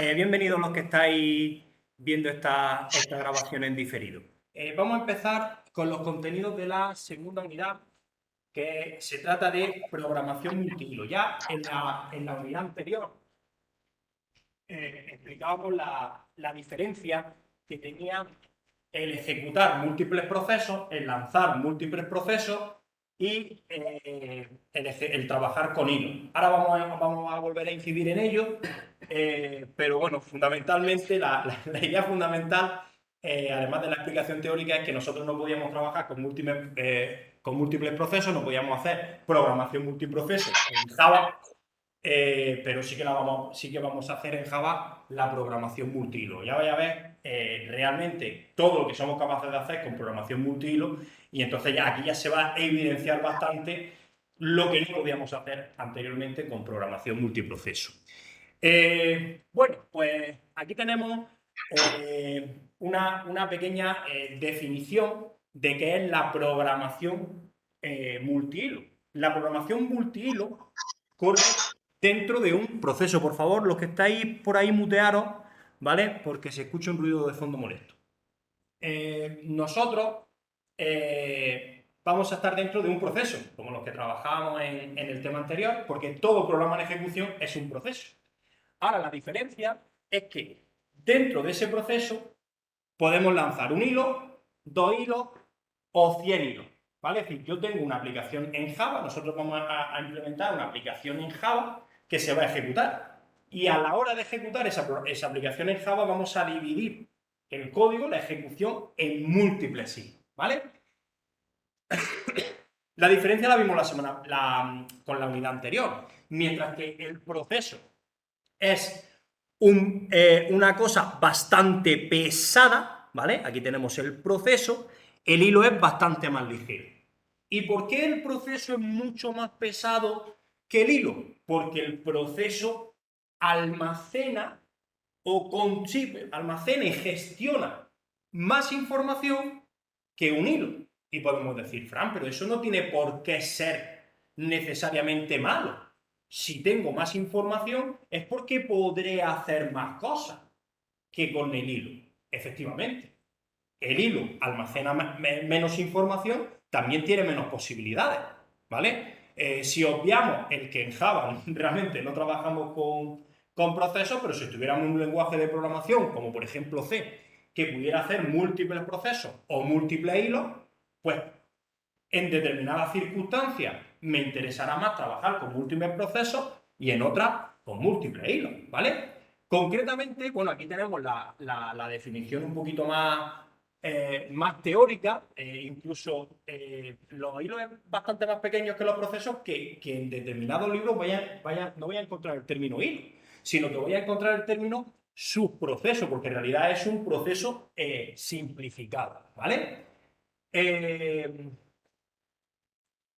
Bienvenidos los que estáis viendo esta grabación en diferido. Vamos a empezar con los contenidos de la segunda unidad, que se trata de programación multihilo. Ya en la unidad anterior explicábamos la diferencia que tenía el ejecutar múltiples procesos, el lanzar múltiples procesos y el trabajar con hilo. Ahora vamos a volver a incidir en ello, pero bueno, fundamentalmente la idea fundamental, además de la explicación teórica, es que nosotros no podíamos trabajar con múltiples procesos, no podíamos hacer programación multiproceso en Java, pero sí que vamos a hacer en Java la programación multihilo. Ya vais a ver realmente todo lo que somos capaces de hacer con programación multihilo, y entonces aquí ya se va a evidenciar bastante lo que no podíamos hacer anteriormente con programación multiproceso. Bueno, pues aquí tenemos una pequeña definición de qué es la programación multihilo. La programación multihilo corre dentro de un proceso. Por favor, los que estáis por ahí mutearos, ¿vale? Porque se escucha un ruido de fondo molesto. Nosotros vamos a estar dentro de un proceso, como los que trabajábamos en el tema anterior, porque todo programa de ejecución es un proceso. Ahora, la diferencia es que dentro de ese proceso podemos lanzar un hilo, dos hilos o 100 hilos. ¿Vale? Es decir, yo tengo una aplicación en Java, nosotros vamos a implementar una aplicación en Java que se va a ejecutar. Y a la hora de ejecutar esa aplicación en Java vamos a dividir el código, la ejecución, en múltiples hilos. ¿Vale? La diferencia la vimos con la unidad anterior. Mientras que el proceso es una cosa bastante pesada, ¿vale? Aquí tenemos el proceso, el hilo es bastante más ligero. ¿Y por qué el proceso es mucho más pesado que el hilo? Porque el proceso almacena almacena y gestiona más información que un hilo. Y podemos decir, Fran, pero eso no tiene por qué ser necesariamente malo. Si tengo más información es porque podré hacer más cosas que con el hilo. Efectivamente, el hilo almacena menos información, también tiene menos posibilidades, ¿vale? Si obviamos el que en Java realmente no trabajamos con procesos, pero si tuviéramos un lenguaje de programación, como por ejemplo C, que pudiera hacer múltiples procesos o múltiples hilos, pues en determinadas circunstancias me interesará más trabajar con múltiples procesos y en otras con múltiples hilos, ¿vale? Concretamente, bueno, aquí tenemos la definición un poquito más teórica, incluso los hilos es bastante más pequeños que los procesos, que en determinados libros no voy a encontrar el término hilo, sino que voy a encontrar el término subproceso, porque en realidad es un proceso simplificado, ¿vale?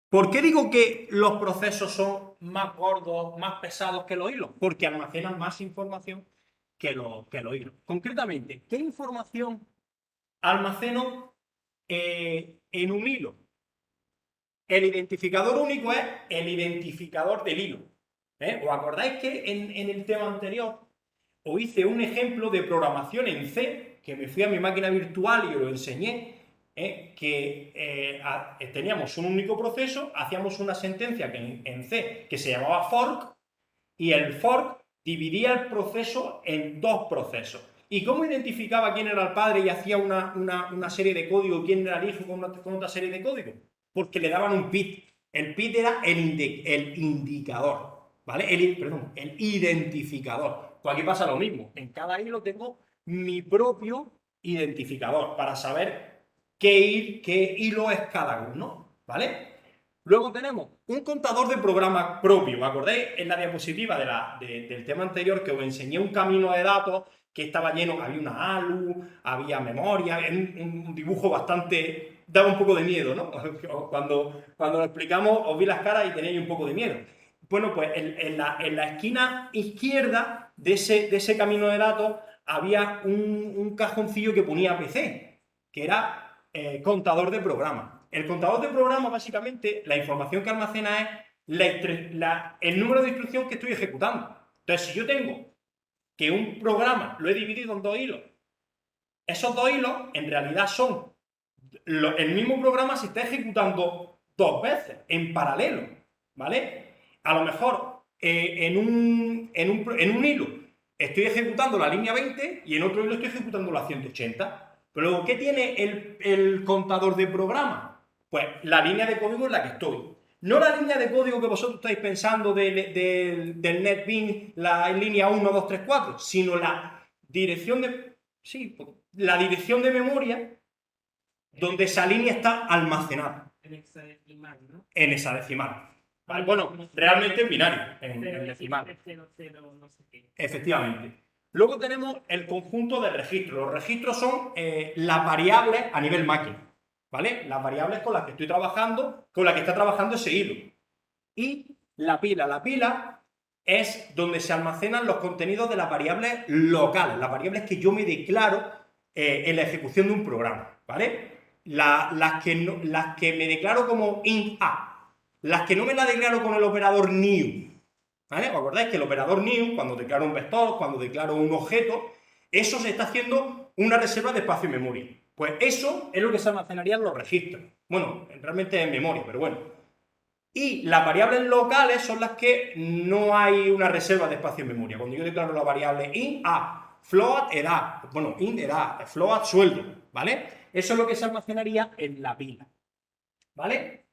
¿Por qué digo que los procesos son más gordos, más pesados que los hilos? Porque almacenan más información que los hilos. Concretamente, ¿qué información almaceno en un hilo? El identificador único es el identificador del hilo. ¿Os acordáis que en el tema anterior os hice un ejemplo de programación en C, que me fui a mi máquina virtual y os lo enseñé, teníamos un único proceso, hacíamos una sentencia en C que se llamaba fork, y el fork dividía el proceso en dos procesos. ¿Y cómo identificaba quién era el padre y hacía una serie de código, quién era el hijo con otra serie de código? Porque le daban un PID. El PID era el indicador, ¿vale? El identificador. Pues aquí pasa lo mismo. En cada hilo tengo mi propio identificador para saber qué hilo es cada uno, ¿vale? Luego tenemos un contador de programa propio. ¿Me acordáis en la diapositiva del tema anterior que os enseñé un camino de datos que estaba lleno? Había una ALU, había memoria, un dibujo bastante... daba un poco de miedo, ¿no? Cuando lo explicamos os vi las caras y tenéis un poco de miedo. Bueno, pues en la esquina izquierda de ese camino de datos había un cajoncillo que ponía PC, que era contador de programa. El contador de programa, básicamente, la información que almacena es el número de instrucciones que estoy ejecutando. Entonces, si yo tengo que un programa lo he dividido en dos hilos. Esos dos hilos en realidad son el mismo programa se está ejecutando dos veces en paralelo, ¿vale? A lo mejor en un hilo estoy ejecutando la línea 20 y en otro hilo estoy ejecutando la 180. Pero luego, ¿qué tiene el contador de programa? Pues la línea de código en la que estoy. No la línea de código que vosotros estáis pensando del NetBeans, la línea 1, 2, 3, 4, sino la dirección de... Sí, la dirección de memoria donde esa línea está almacenada. En hexadecimal, ¿no? En hexadecimal. ¿Vale? Bueno, realmente en binario, en decimal. No sé qué. Efectivamente. Luego tenemos el conjunto de registros. Los registros son las variables a nivel máquina, ¿vale? Las variables con las que estoy trabajando, con las que está trabajando ese hilo. Y la pila. La pila es donde se almacenan los contenidos de las variables locales, las variables que yo me declaro en la ejecución de un programa, ¿vale? Las que me declaro como int a, las que no me la declaro con el operador new, ¿vale? ¿Os acordáis que el operador new, cuando declaro un vector, cuando declaro un objeto, eso se está haciendo una reserva de espacio y memoria? Pues eso es lo que se almacenaría en los registros. Bueno, realmente en memoria, pero bueno. Y las variables locales son las que no hay una reserva de espacio en memoria. Cuando yo declaro la variable int a, float edad, bueno, int edad, float sueldo, ¿vale? Eso es lo que se almacenaría en la pila, ¿vale?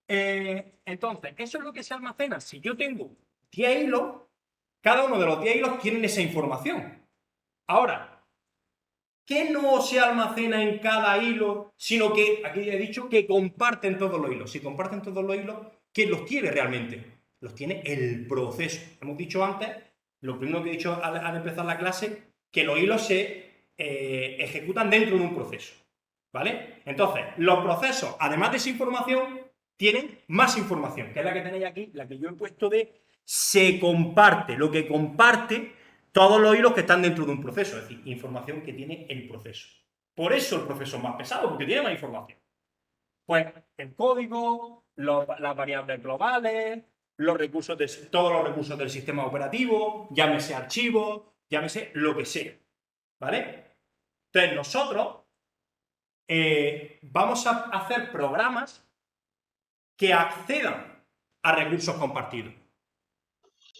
Entonces, eso es lo que se almacena. Si yo tengo 10 hilos, cada uno de los 10 hilos tienen esa información. Ahora, ¿qué no se almacena en cada hilo? Sino que, aquí he dicho, que comparten todos los hilos. Si comparten todos los hilos, ¿quién los tiene realmente? Los tiene el proceso. Hemos dicho antes, lo primero que he dicho al empezar la clase, que los hilos se ejecutan dentro de un proceso, ¿vale? Entonces, los procesos, además de esa información, tienen más información, que es la que tenéis aquí, la que yo he puesto de se comparte. Lo que comparte todos los hilos que están dentro de un proceso, es decir, información que tiene el proceso. Por eso el proceso es más pesado, porque tiene más información. Pues el código, las variables globales, todos los recursos del sistema operativo, llámese archivos, llámese lo que sea, ¿vale? Entonces nosotros vamos a hacer programas que accedan a recursos compartidos.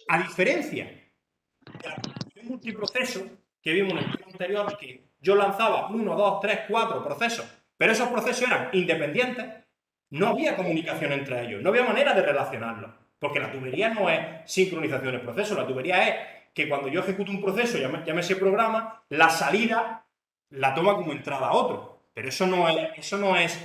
A diferencia de la comunicación multiproceso que vimos en el vídeo anterior, que yo lanzaba 1, 2, 3, 4 procesos, pero esos procesos eran independientes, no había comunicación entre ellos, no había manera de relacionarlos, porque la tubería no es sincronización de procesos, la tubería es que cuando yo ejecuto un proceso, llámese programa, la salida la toma como entrada a otro, pero eso no es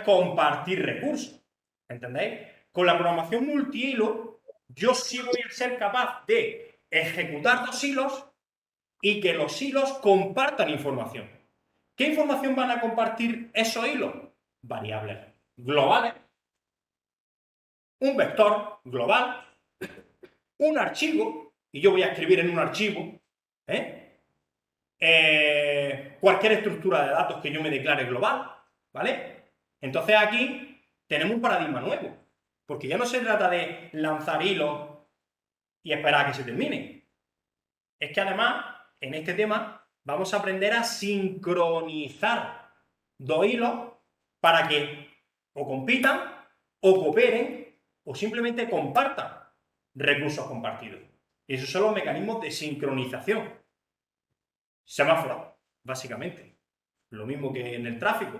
compartir recursos, ¿entendéis? Con la programación multihilo, yo sí voy a ser capaz de ejecutar dos hilos y que los hilos compartan información. ¿Qué información van a compartir esos hilos? Variables globales, un vector global, un archivo, y yo voy a escribir en un archivo, cualquier estructura de datos que yo me declare global, ¿vale? Entonces aquí tenemos un paradigma nuevo, porque ya no se trata de lanzar hilos y esperar a que se termine. Es que además, en este tema, vamos a aprender a sincronizar dos hilos para que o compitan, o cooperen, o simplemente compartan recursos compartidos. Y esos son los mecanismos de sincronización. Semáforo, básicamente. Lo mismo que en el tráfico.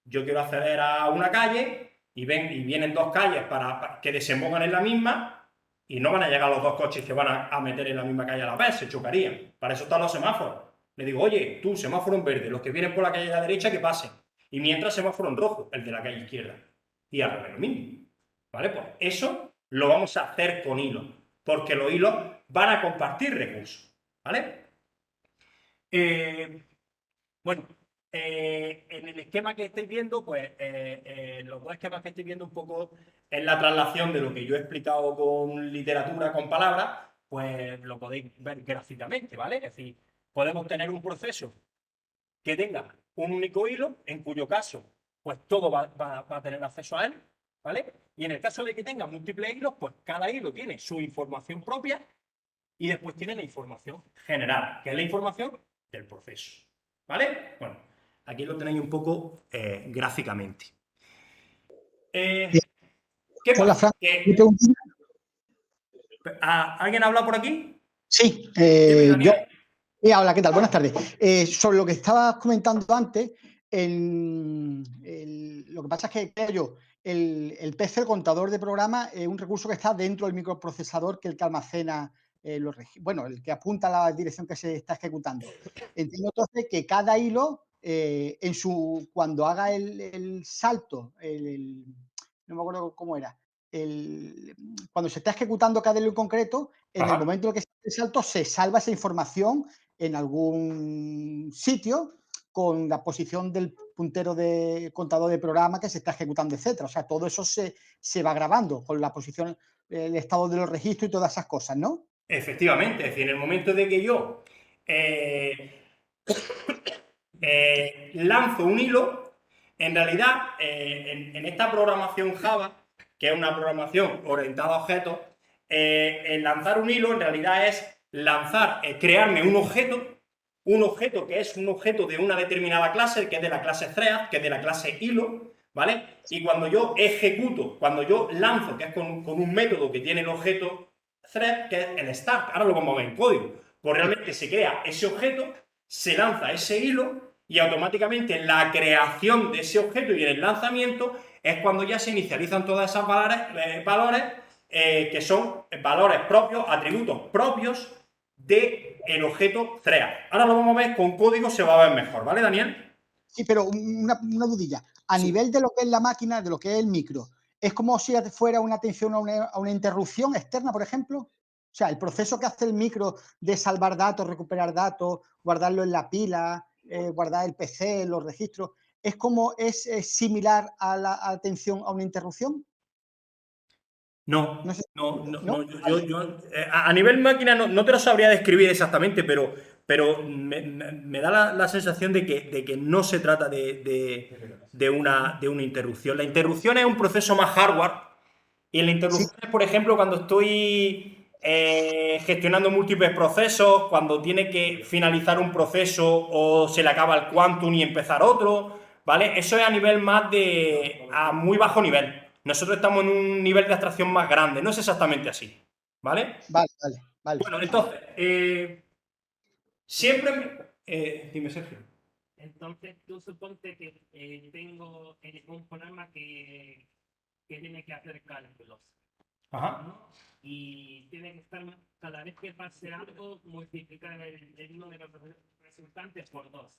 Yo quiero acceder a una calle y vienen dos calles para que desembocan en la misma, y no van a llegar los dos coches que van a meter en la misma calle a la vez, se chocarían. Para eso están los semáforos. Le digo, oye, tú, semáforo en verde, los que vienen por la calle de la derecha que pasen. Y mientras, semáforo en rojo, el de la calle izquierda. Y al revés lo mismo. ¿Vale? Pues eso lo vamos a hacer con hilos, porque los hilos van a compartir recursos. ¿Vale? Bueno, en el esquema que estáis viendo, pues los dos esquemas que estáis viendo un poco es la traslación de lo que yo he explicado con literatura, con palabras, pues lo podéis ver gráficamente, ¿vale? Es decir, podemos tener un proceso que tenga un único hilo, en cuyo caso, pues todo va a tener acceso a él, ¿vale? Y en el caso de que tenga múltiples hilos, pues cada hilo tiene su información propia y después tiene la información general, que es la información del proceso. ¿Vale? Bueno, aquí lo tenéis un poco gráficamente. Bien. ¿Qué Hola, pasa? Fran. ¿Me preguntas? ¿Alguien ha hablado por aquí? Sí, Dime, yo. Daniel. Hola, ¿qué tal? Buenas tardes. Sobre lo que estabas comentando antes, lo que pasa es que, creo yo, el PC, el contador de programas, es un recurso que está dentro del microprocesador, que es el que almacena bueno, el que apunta a la dirección que se está ejecutando. Entiendo entonces que cada hilo, cuando haga el salto, no me acuerdo cómo era, cuando se está ejecutando cada hilo en concreto, en el Ajá. momento en que se hace el salto, se salva esa información en algún sitio con la posición del puntero de contador de programa que se está ejecutando, etcétera. O sea, todo eso se va grabando con la posición, el estado de los registros y todas esas cosas, ¿no? Efectivamente, es decir, en el momento de que yo lanzo un hilo, en realidad, en esta programación Java, que es una programación orientada a objetos, el lanzar un hilo en realidad es crearme un objeto que es un objeto de una determinada clase, que es de la clase thread, que es de la clase hilo, ¿vale? Y cuando yo ejecuto, cuando yo lanzo, que es con un método que tiene el objeto thread, que es el start, ahora lo vamos a ver en código, pues realmente se crea ese objeto, se lanza ese hilo y automáticamente la creación de ese objeto y el lanzamiento es cuando ya se inicializan todas esas valores que son valores propios, atributos propios del objeto thread. Ahora lo vamos a ver con código, se va a ver mejor, ¿vale, Daniel? Sí, pero una dudilla. A Sí. nivel de lo que es la máquina, de lo que es el micro, ¿es como si fuera una atención a una interrupción externa, por ejemplo? O sea, el proceso que hace el micro de salvar datos, recuperar datos, guardarlo en la pila, guardar el PC, los registros, ¿es similar a la atención a una interrupción? No No, sé, no, no, ¿no? no, Vale, a nivel máquina no te lo sabría describir exactamente, pero me da la sensación de que no se trata de una interrupción. La interrupción es un proceso más hardware y en la sí, interrupción es, por ejemplo, cuando estoy gestionando múltiples procesos, cuando tiene que finalizar un proceso o se le acaba el quantum y empezar otro, ¿vale? Eso es a nivel a muy bajo nivel. Nosotros estamos en un nivel de abstracción más grande, no es exactamente así, ¿vale? vale. Bueno, entonces, siempre... dime, Sergio. Entonces, tú suponte que tengo un programa que tiene que hacer cálculos, Ajá. ¿no? Y tiene que estar, cada vez que pase algo, multiplicar el número de resultantes por 2.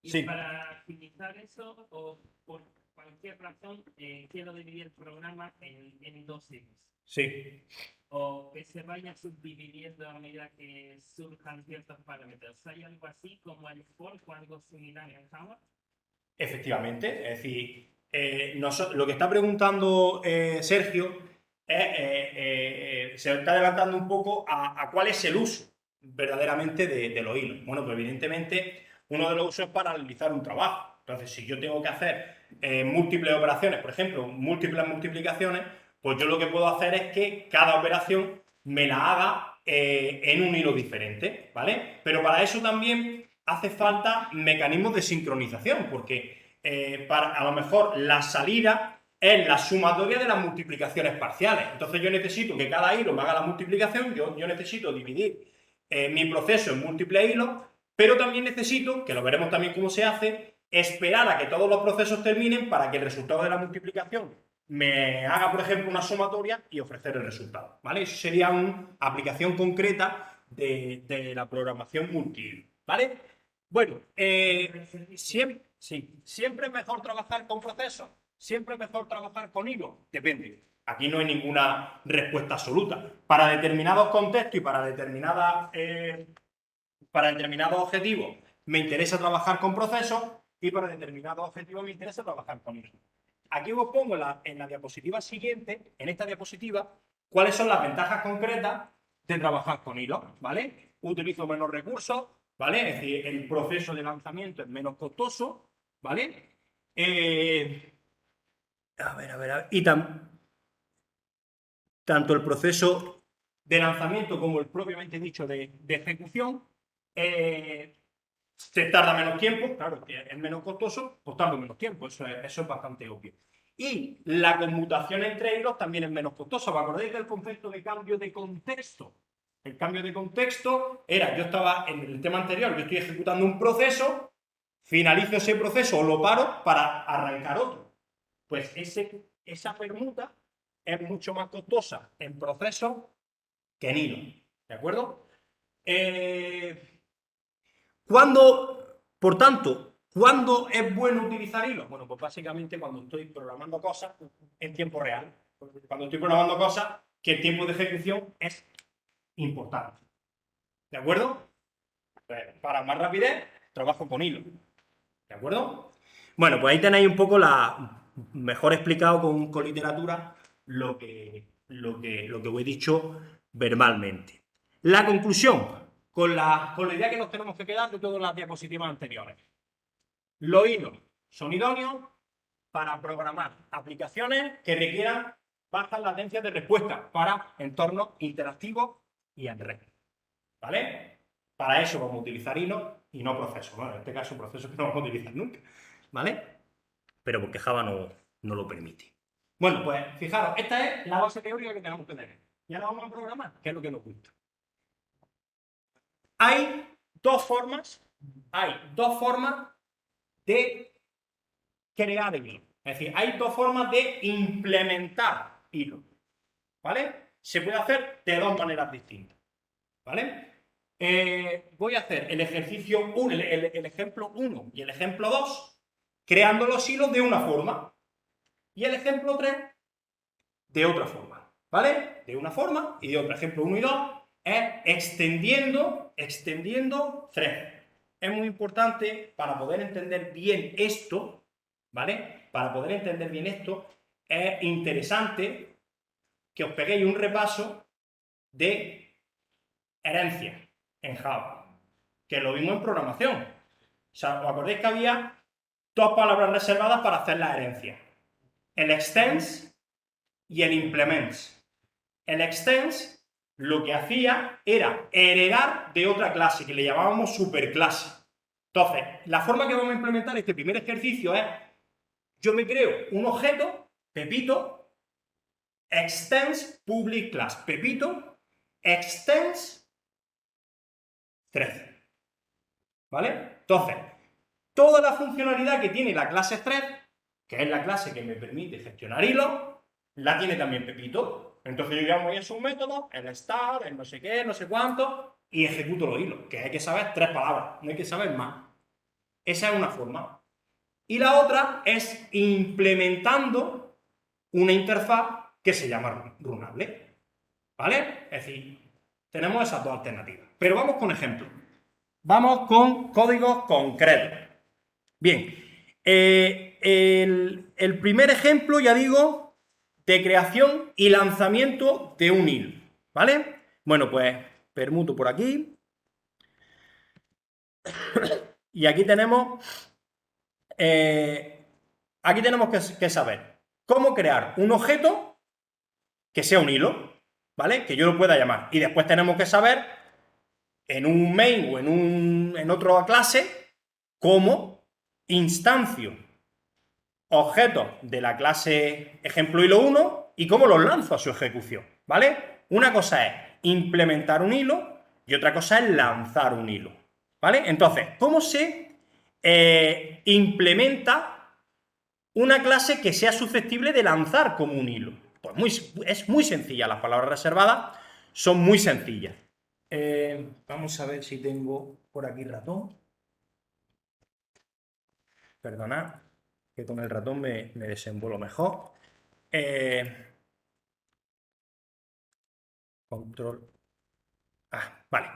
Y Sí, para agilizar eso, o por cualquier razón, quiero dividir el programa en dos hilos. sí. O que se vaya subdividiendo a medida que surjan ciertos parámetros. ¿Hay algo así como el for o algo similar en Java? Efectivamente, es decir, lo que está preguntando Sergio se está adelantando un poco a cuál es el uso verdaderamente de los hilos. Bueno, pues evidentemente uno de los usos es para realizar un trabajo. Entonces, si yo tengo que hacer múltiples operaciones, por ejemplo, múltiples multiplicaciones, pues yo lo que puedo hacer es que cada operación me la haga en un hilo diferente, ¿vale? Pero para eso también hace falta mecanismos de sincronización, porque a lo mejor la salida es la sumatoria de las multiplicaciones parciales. Entonces yo necesito que cada hilo me haga la multiplicación, yo necesito dividir mi proceso en múltiples hilos, pero también necesito, que lo veremos también cómo se hace, esperar a que todos los procesos terminen para que el resultado de la multiplicación me haga, por ejemplo, una sumatoria y ofrecer el resultado, ¿vale? Eso sería una aplicación concreta de la programación multihilo, ¿vale? Bueno, siempre es mejor trabajar con procesos, siempre es mejor trabajar con hilos, depende. Aquí no hay ninguna respuesta absoluta. Para determinados contextos y para determinados objetivos me interesa trabajar con procesos y para determinados objetivos me interesa trabajar con hilos. Aquí os pongo en la diapositiva siguiente, en esta diapositiva, cuáles son las ventajas concretas de trabajar con hilos, ¿vale? Utilizo menos recursos, ¿vale? Es decir, el proceso de lanzamiento es menos costoso, ¿vale? A ver. Y tanto el proceso de lanzamiento como el propiamente dicho de ejecución. Se tarda menos tiempo, claro, que es menos costoso, pues tarda menos tiempo, eso es bastante obvio. Y la conmutación entre hilos también es menos costosa. ¿Os acordáis del concepto de cambio de contexto? El cambio de contexto era, yo estaba en el tema anterior, yo estoy ejecutando un proceso, finalizo ese proceso o lo paro para arrancar otro. Pues esa permuta es mucho más costosa en procesos que en hilos, ¿de acuerdo? Por tanto, ¿cuándo es bueno utilizar hilos? Bueno, pues básicamente cuando estoy programando cosas en tiempo real. Cuando estoy programando cosas que el tiempo de ejecución es importante. ¿De acuerdo? Pues para más rapidez, trabajo con hilos. ¿De acuerdo? Bueno, pues ahí tenéis un poco mejor explicado con literatura lo que os he dicho verbalmente. La conclusión, con la idea que nos tenemos que quedar de todas las diapositivas anteriores. Los hilos son idóneos para programar aplicaciones que requieran bajas latencias de respuesta para entornos interactivos y en red. ¿Vale? Para eso vamos a utilizar hilos y no procesos. Bueno, en este caso procesos que no vamos a utilizar nunca. ¿Vale? Pero porque Java no lo permite. Bueno, pues fijaros, esta es la base teórica que tenemos que tener. Y ahora vamos a programar, que es lo que nos gusta. Hay dos formas de crear hilos. Es decir, hay dos formas de implementar hilos. ¿Vale? Se puede hacer de dos maneras distintas. ¿Vale? Voy a hacer el ejercicio 1, el ejemplo 1 y el ejemplo 2, creando los hilos de una forma. Y el ejemplo 3 de otra forma. ¿Vale? De una forma y de otra. Ejemplo 1 y 2 es extendiendo thread. Es muy importante para poder entender bien esto, ¿vale? Para poder entender bien esto, es interesante que os peguéis un repaso de herencia en Java, que lo vimos en programación. O sea, ¿os acordáis que había dos palabras reservadas para hacer la herencia? El extends y el implements. El extends lo que hacía era heredar de otra clase, que le llamábamos superclase. Entonces, la forma que vamos a implementar este primer ejercicio es, yo me creo un objeto, Pepito, extends public class, Pepito, extends thread. ¿Vale? Entonces, toda la funcionalidad que tiene la clase thread, que es la clase que me permite gestionar hilos, la tiene también Pepito. Entonces yo llamo ahí a su método, el start, el no sé qué, no sé cuánto, y ejecuto los hilos, que hay que saber 3 palabras, no hay que saber más. Esa es una forma. Y la otra es implementando una interfaz que se llama runable. ¿Vale? Es decir, tenemos esas dos alternativas. Pero vamos con ejemplos. Vamos con códigos concretos. Bien, el primer ejemplo, ya digo, de creación y lanzamiento de un hilo, ¿vale? Bueno, pues permuto por aquí. Y aquí tenemos que saber cómo crear un objeto que sea un hilo, ¿vale? Que yo lo pueda llamar. Y después tenemos que saber en un main o en otra clase cómo instancio objetos de la clase ejemplo hilo 1 y cómo los lanzo a su ejecución, ¿vale? Una cosa es implementar un hilo y otra cosa es lanzar un hilo, ¿vale? Entonces, ¿cómo se implementa una clase que sea susceptible de lanzar como un hilo? Pues es muy sencilla, las palabras reservadas son muy sencillas. Vamos a ver si tengo por aquí ratón. Perdonad, que con el ratón me desenvuelvo mejor. Control. Vale.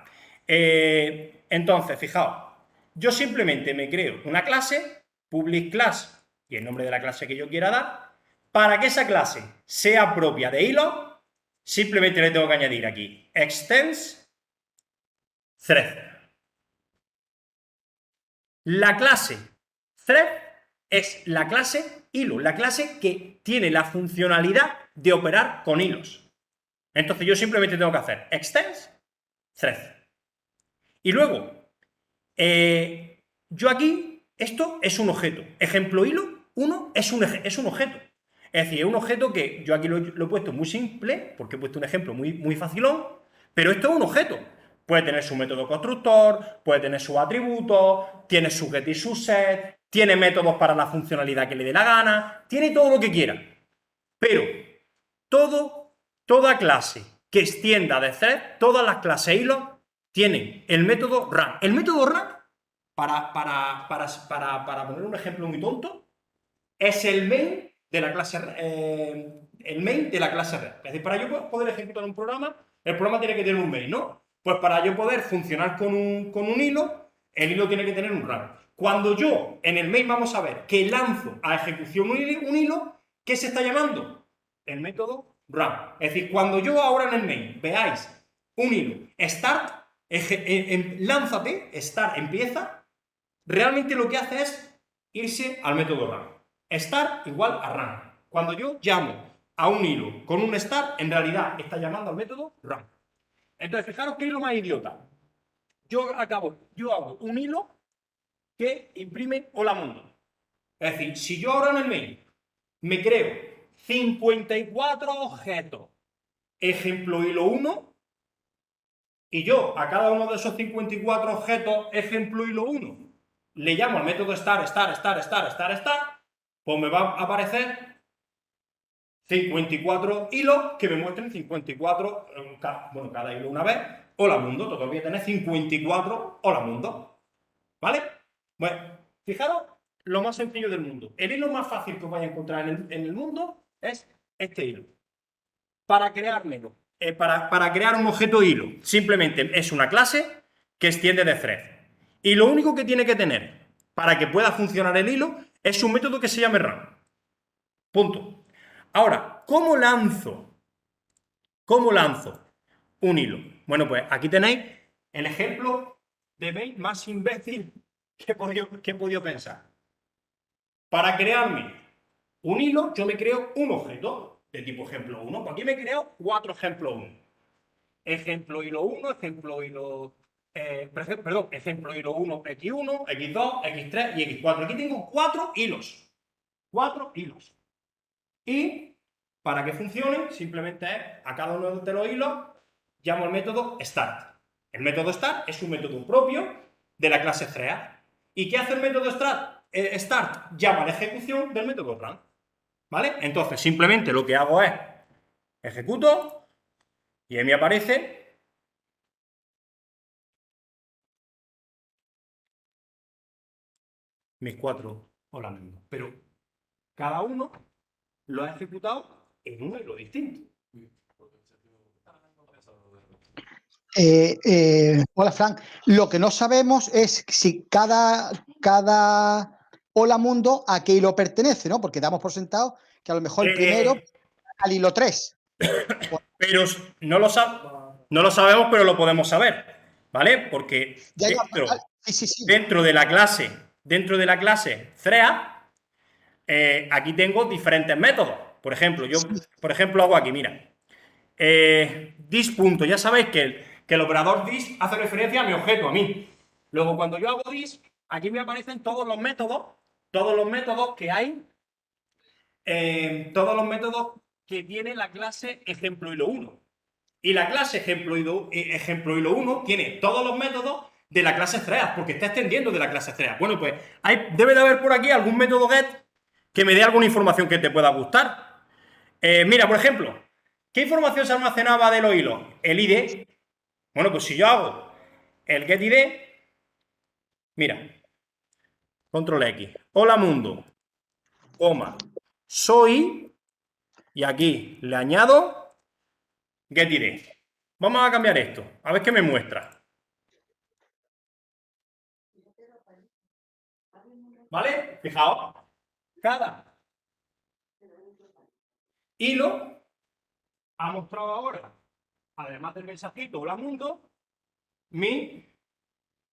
Entonces, fijaos, yo simplemente me creo una clase, public class, y el nombre de la clase que yo quiera dar. Para que esa clase sea propia de hilo, simplemente le tengo que añadir aquí extends thread. La clase thread es la clase hilo, la clase que tiene la funcionalidad de operar con hilos. Entonces yo simplemente tengo que hacer extends thread. Y luego, yo aquí, esto es un objeto. Ejemplo hilo 1 es un objeto. Es decir, es un objeto que yo aquí lo he puesto muy simple, porque he puesto un ejemplo muy facilón, pero esto es un objeto. Puede tener su método constructor, puede tener sus atributos, tiene su get y su set, tiene métodos para la funcionalidad que le dé la gana, tiene todo lo que quiera. Pero toda clase que extienda de thread, todas las clases hilos tienen el método run. El método run, para poner un ejemplo muy tonto, es el main de la clase red. Es decir, para yo poder ejecutar un programa, el programa tiene que tener un main, ¿no? Pues para yo poder funcionar con un hilo, el hilo tiene que tener un run. Cuando yo en el main vamos a ver que lanzo a ejecución un hilo, ¿qué se está llamando? El método run. Es decir, cuando yo ahora en el main veáis un hilo, start, lánzate, start, empieza, realmente lo que hace es irse al método run. Start igual a run. Cuando yo llamo a un hilo con un start, en realidad está llamando al método run. Entonces, fijaros qué hilo más idiota. Yo hago un hilo que imprime hola mundo. Es decir, si yo ahora en el main me creo 54 objetos, ejemplo hilo 1, y yo a cada uno de esos 54 objetos, ejemplo hilo 1, le llamo al método start, pues me va a aparecer 54 hilos que me muestren 54, bueno, cada hilo una vez, hola mundo, total voy a tener 54 hola mundo, ¿vale? Bueno, fijaros lo más sencillo del mundo. El hilo más fácil que os vais a encontrar en el mundo es este hilo. Para creármelo, para crear un objeto hilo, simplemente es una clase que extiende de thread. Y lo único que tiene que tener para que pueda funcionar el hilo es un método que se llame run. Punto. Ahora, ¿cómo lanzo un hilo? Bueno, pues aquí tenéis el ejemplo de mail más imbécil que he podido pensar. Para crearme un hilo, yo me creo un objeto de tipo ejemplo 1. Pues aquí me creo 4 ejemplos 1. Ejemplo hilo 1, ejemplo hilo... ejemplo hilo 1, x1, x2, x3 y x4. Aquí tengo 4 hilos. 4 hilos. Y para que funcione, simplemente es a cada uno de los hilos llamo el método start. El método start es un método propio de la clase thread. ¿Y qué hace el método start? Llama a la ejecución del método run. ¿Vale? Entonces, simplemente lo que hago es ejecuto y ahí me aparece mis 4 hola mundo. Pero cada uno lo ha ejecutado en un hilo distinto. Hola, Frank. Lo que no sabemos es si cada hola mundo a qué hilo pertenece, ¿no? Porque damos por sentado que a lo mejor el primero al hilo 3. Pero no lo sabemos, pero lo podemos saber, ¿vale? Porque dentro de la clase thread, aquí tengo diferentes métodos. Por ejemplo, hago aquí, mira, this punto. Ya sabéis que el operador this hace referencia a mi objeto, a mí. Luego, cuando yo hago this, aquí me aparecen todos los métodos que hay, todos los métodos que tiene la clase ejemplo hilo 1. Y la clase ejemplo hilo 1 tiene todos los métodos de la clase thread, porque está extendiendo de la clase thread. Bueno, pues debe de haber por aquí algún método get que me dé alguna información que te pueda gustar. Mira, por ejemplo, ¿qué información se almacenaba de los hilos? El ID. Bueno, pues si yo hago el get ID, mira, control X, hola mundo, coma, soy, y aquí le añado get ID. Vamos a cambiar esto, a ver qué me muestra. ¿Vale? Fijaos, cada hilo ha mostrado ahora, además del mensajito hola mundo, mi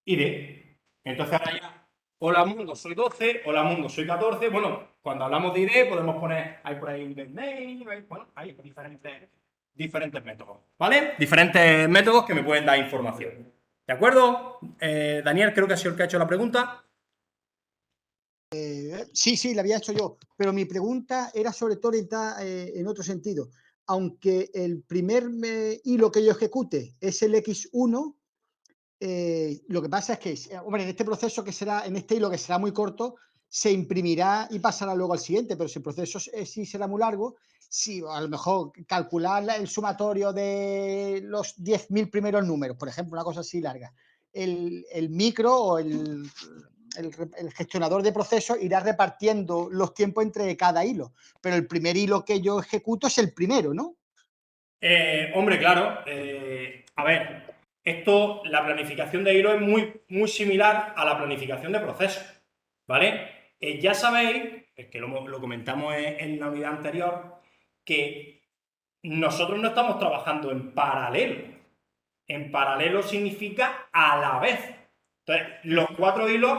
ID. Entonces ahora ya, hola mundo, soy 12, hola mundo, soy 14. Bueno, cuando hablamos de ID podemos poner, hay por ahí un name, bueno, hay diferentes diferentes métodos, ¿vale? Diferentes métodos que me pueden dar información. ¿De acuerdo? Daniel, creo que ha sido el que ha hecho la pregunta. Sí, la había hecho yo, pero mi pregunta era sobre todo orientada en otro sentido. Aunque el primer hilo que yo ejecute es el X1, lo que pasa es que, hombre, en este proceso que será, en este hilo que será muy corto, se imprimirá y pasará luego al siguiente, pero si el proceso sí será muy largo, si a lo mejor calcular el sumatorio de los 10.000 primeros números, por ejemplo, una cosa así larga, el micro o el gestionador de procesos irá repartiendo los tiempos entre cada hilo, pero el primer hilo que yo ejecuto es el primero, ¿no? Hombre, claro. A ver, la planificación de hilo es muy similar a la planificación de procesos, ¿vale? Ya sabéis, es que lo comentamos en la unidad anterior, que nosotros no estamos trabajando en paralelo. En paralelo significa a la vez. Entonces, los 4 hilos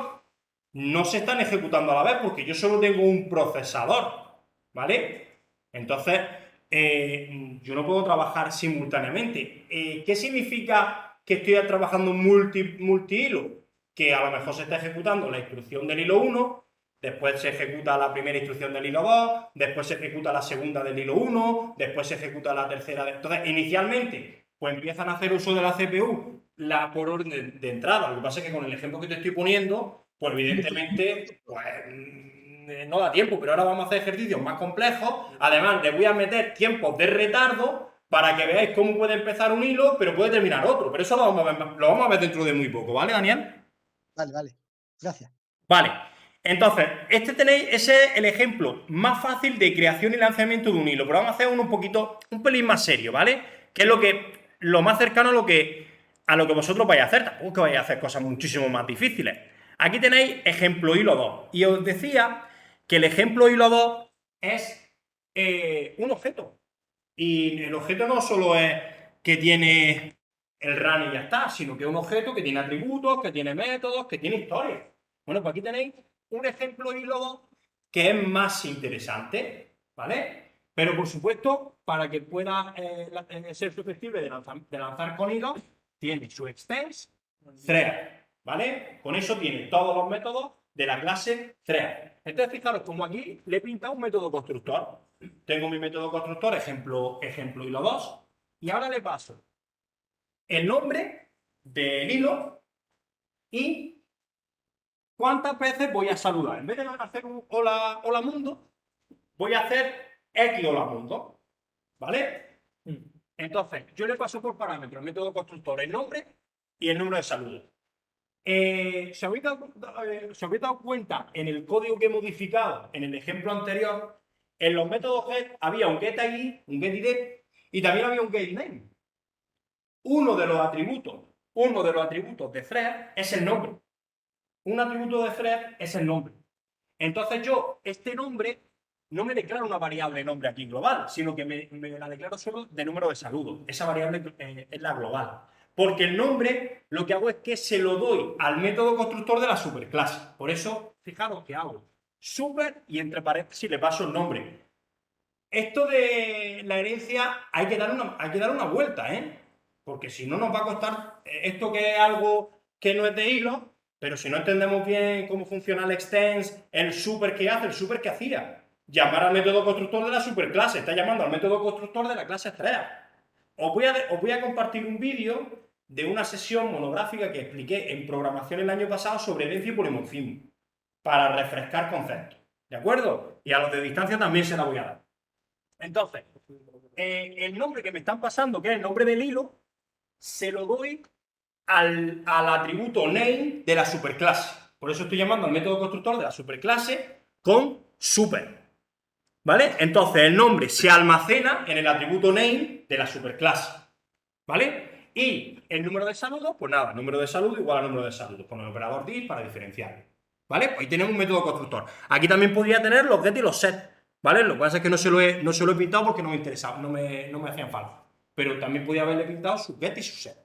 no se están ejecutando a la vez porque yo solo tengo un procesador, ¿vale? Entonces, yo no puedo trabajar simultáneamente. ¿Qué significa que estoy trabajando multi-hilo? Que a lo mejor se está ejecutando la instrucción del hilo 1, después se ejecuta la primera instrucción del hilo 2, después se ejecuta la segunda del hilo 1, después se ejecuta la tercera. Entonces, inicialmente, pues empiezan a hacer uso de la CPU por orden de entrada. Lo que pasa es que con el ejemplo que te estoy poniendo, pues evidentemente, pues no da tiempo, pero ahora vamos a hacer ejercicios más complejos. Además, le voy a meter tiempos de retardo para que veáis cómo puede empezar un hilo, pero puede terminar otro. Pero eso lo vamos a ver dentro de muy poco, ¿vale, Daniel? Vale, gracias. Vale, entonces, ese es el ejemplo más fácil de creación y lanzamiento de un hilo, pero vamos a hacer uno un pelín más serio, ¿vale? Que es lo más cercano a lo que vosotros vais a hacer. Tampoco que vais a hacer cosas muchísimo más difíciles. Aquí tenéis ejemplo hilo 2. Y os decía que el ejemplo hilo 2 es un objeto. Y el objeto no solo es que tiene el run y ya está, sino que es un objeto que tiene atributos, que tiene métodos, que tiene historia. Bueno, pues aquí tenéis un ejemplo hilo 2 que es más interesante, ¿vale? Pero por supuesto, para que pueda ser susceptible de lanzar con hilos, tiene su extends thread, ¿vale? Con eso tiene todos los métodos de la clase thread. Entonces, fijaros, como aquí le he pintado un método constructor. Tengo mi método constructor, ejemplo hilo 2, y ahora le paso el nombre del hilo y cuántas veces voy a saludar. En vez de hacer un hola mundo, voy a hacer X hola mundo, ¿vale? Entonces, yo le paso por parámetro el método constructor el nombre y el número de saludos. ¿Se habéis dado cuenta en el código que he modificado en el ejemplo anterior? En los métodos get había un getID, un getID y también había un getName. Uno de los atributos de thread es el nombre. Un atributo de thread es el nombre. Entonces yo, este nombre, no me declaro una variable nombre aquí global, sino que me la declaro solo de número de saludos. Esa variable es la global. Porque el nombre lo que hago es que se lo doy al método constructor de la superclase. Por eso, fijaros que hago super y entre paréntesis le paso el nombre. Esto de la herencia hay que dar una vuelta, ¿eh? Porque si no nos va a costar esto que es algo que no es de hilo, pero si no entendemos bien cómo funciona el extends, el super que hace, el super que hacía, llamar al método constructor de la superclase, está llamando al método constructor de la clase estrella. Os voy a compartir un vídeo de una sesión monográfica que expliqué en programación el año pasado sobre herencia y polimorfismo, para refrescar conceptos, ¿de acuerdo? Y a los de distancia también se la voy a dar. Entonces, el nombre que me están pasando, que es el nombre del hilo, se lo doy al atributo name de la superclase. Por eso estoy llamando al método constructor de la superclase con super. ¿Vale? Entonces el nombre se almacena en el atributo name de la superclase. ¿Vale? Y el número de saludos, pues nada, número de saludo igual a número de saludos, con el operador dis para diferenciarlo. ¿Vale? Pues ahí tenemos un método constructor. Aquí también podría tener los get y los set. ¿Vale? Lo que pasa es que no se lo he pintado porque no me interesaba, no me hacían falta. Pero también podía haberle pintado su get y su set.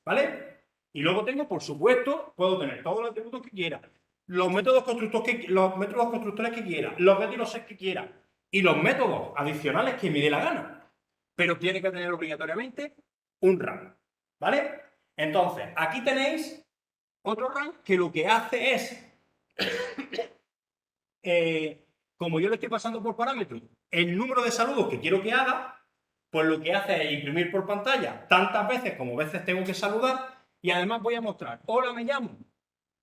¿Vale? Y luego tengo, por supuesto, puedo tener todos los atributos que quiera, los métodos constructores que quiera, los get y los set que quiera, y los métodos adicionales que me dé la gana. pero tiene que tener obligatoriamente un rango, ¿vale? Entonces, aquí tenéis otro rango que lo que hace es, como yo le estoy pasando por parámetros el número de saludos que quiero que haga, pues lo que hace es imprimir por pantalla tantas veces como veces tengo que saludar, y además voy a mostrar, hola, me llamo,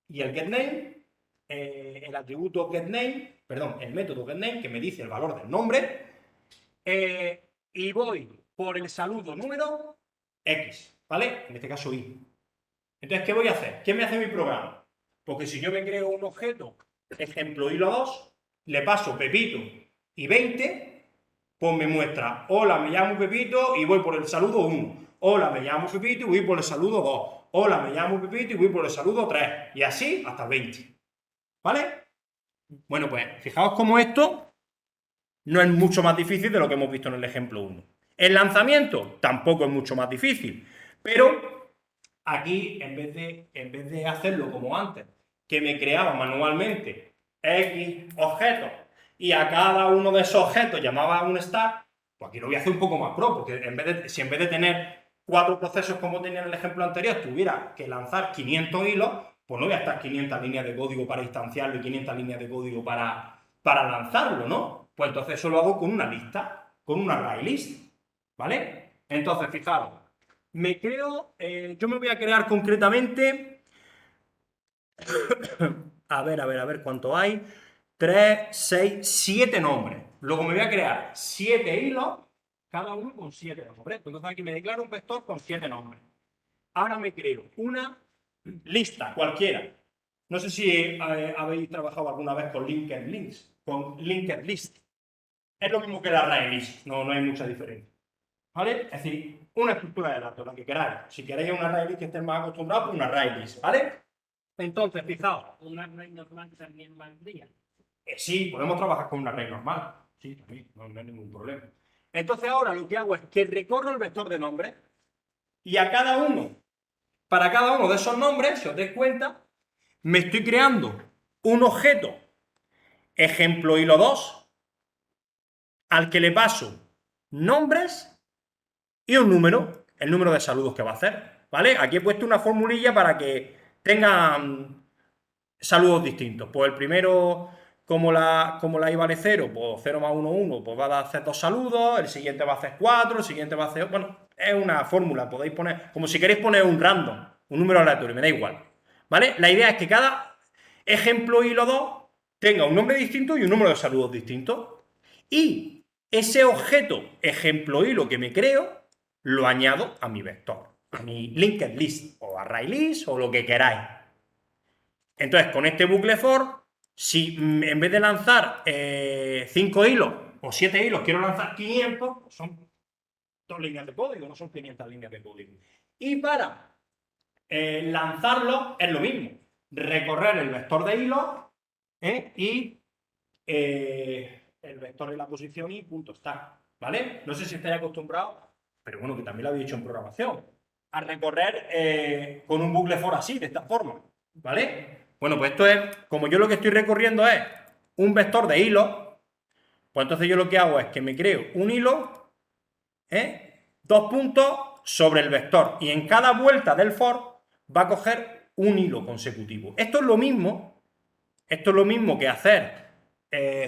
y el getName, el atributo getName, perdón, el método getName que me dice el valor del nombre, y voy por el saludo número X, ¿vale? En este caso Y. Entonces, ¿qué voy a hacer? ¿Qué me hace mi programa? Porque si yo me creo un objeto, ejemplo hilo 2, le paso Pepito y 20, pues me muestra, hola, me llamo Pepito y voy por el saludo 1. Hola, me llamo Pepito y voy por el saludo 2. Hola, me llamo Pepito y voy por el saludo 3. Y así hasta 20. ¿Vale? Bueno, pues fijaos cómo esto no es mucho más difícil de lo que hemos visto en el ejemplo 1. El lanzamiento tampoco es mucho más difícil, pero aquí, en vez de hacerlo como antes, que me creaba manualmente X objetos y a cada uno de esos objetos llamaba un stack, pues aquí lo voy a hacer un poco más pro, porque si en vez de tener 4 procesos como tenía en el ejemplo anterior, tuviera que lanzar 500 hilos, pues no voy a estar 500 líneas de código para instanciarlo y 500 líneas de código para lanzarlo, ¿no? Pues entonces eso lo hago con una lista, con un array list, ¿vale? Entonces, fijaros, me creo, yo me voy a crear concretamente, a ver cuánto hay, 3, 6, 7 nombres. Luego me voy a crear 7 hilos, cada uno con 7 nombres. Entonces aquí me declaro un vector con 7 nombres. Ahora me creo una lista cualquiera. No sé si habéis trabajado alguna vez con linked lists, con linked list. Es lo mismo que el array list, no hay mucha diferencia. ¿Vale? Es decir, una estructura de datos, la que queráis. Si queréis un array list que estéis más acostumbrados, pues un array list, ¿vale? Entonces, fijaos. Un array normal también valdría. Sí, podemos trabajar con un array normal. Sí, también, no hay ningún problema. Entonces ahora lo que hago es que recorro el vector de nombres y a cada uno, para cada uno de esos nombres, si os dais cuenta, me estoy creando un objeto, ejemplo hilo 2, al que le paso nombres y un número, el número de saludos que va a hacer, ¿vale? Aquí he puesto una formulilla para que tengan saludos distintos. Pues el primero, como la I vale 0, pues 0 más 1, 1, pues va a hacer 2 saludos, el siguiente va a hacer 4, el siguiente va a hacer... Bueno, es una fórmula, podéis poner, como si queréis poner un random, un número aleatorio, me da igual, ¿vale? La idea es que cada ejemplo hilo 2 tenga un nombre distinto y un número de saludos distinto. Y ese objeto, ejemplo hilo que me creo, lo añado a mi vector, a mi linked list o array list o lo que queráis. Entonces, con este bucle for, si en vez de lanzar 5 hilos o 7 hilos quiero lanzar 500, pues son 2 líneas de código, no son 500 líneas de código. Y para lanzarlo es lo mismo, recorrer el vector de hilos y el vector en la posición y punto está, ¿vale? No sé si estáis acostumbrados, pero bueno, que también lo habéis hecho en programación, a recorrer con un bucle for así, de esta forma, ¿vale? Bueno, pues esto es, como yo lo que estoy recorriendo es un vector de hilos, pues entonces yo lo que hago es que me creo un hilo, 2 puntos sobre el vector, y en cada vuelta del for va a coger un hilo consecutivo. Esto es lo mismo que hacer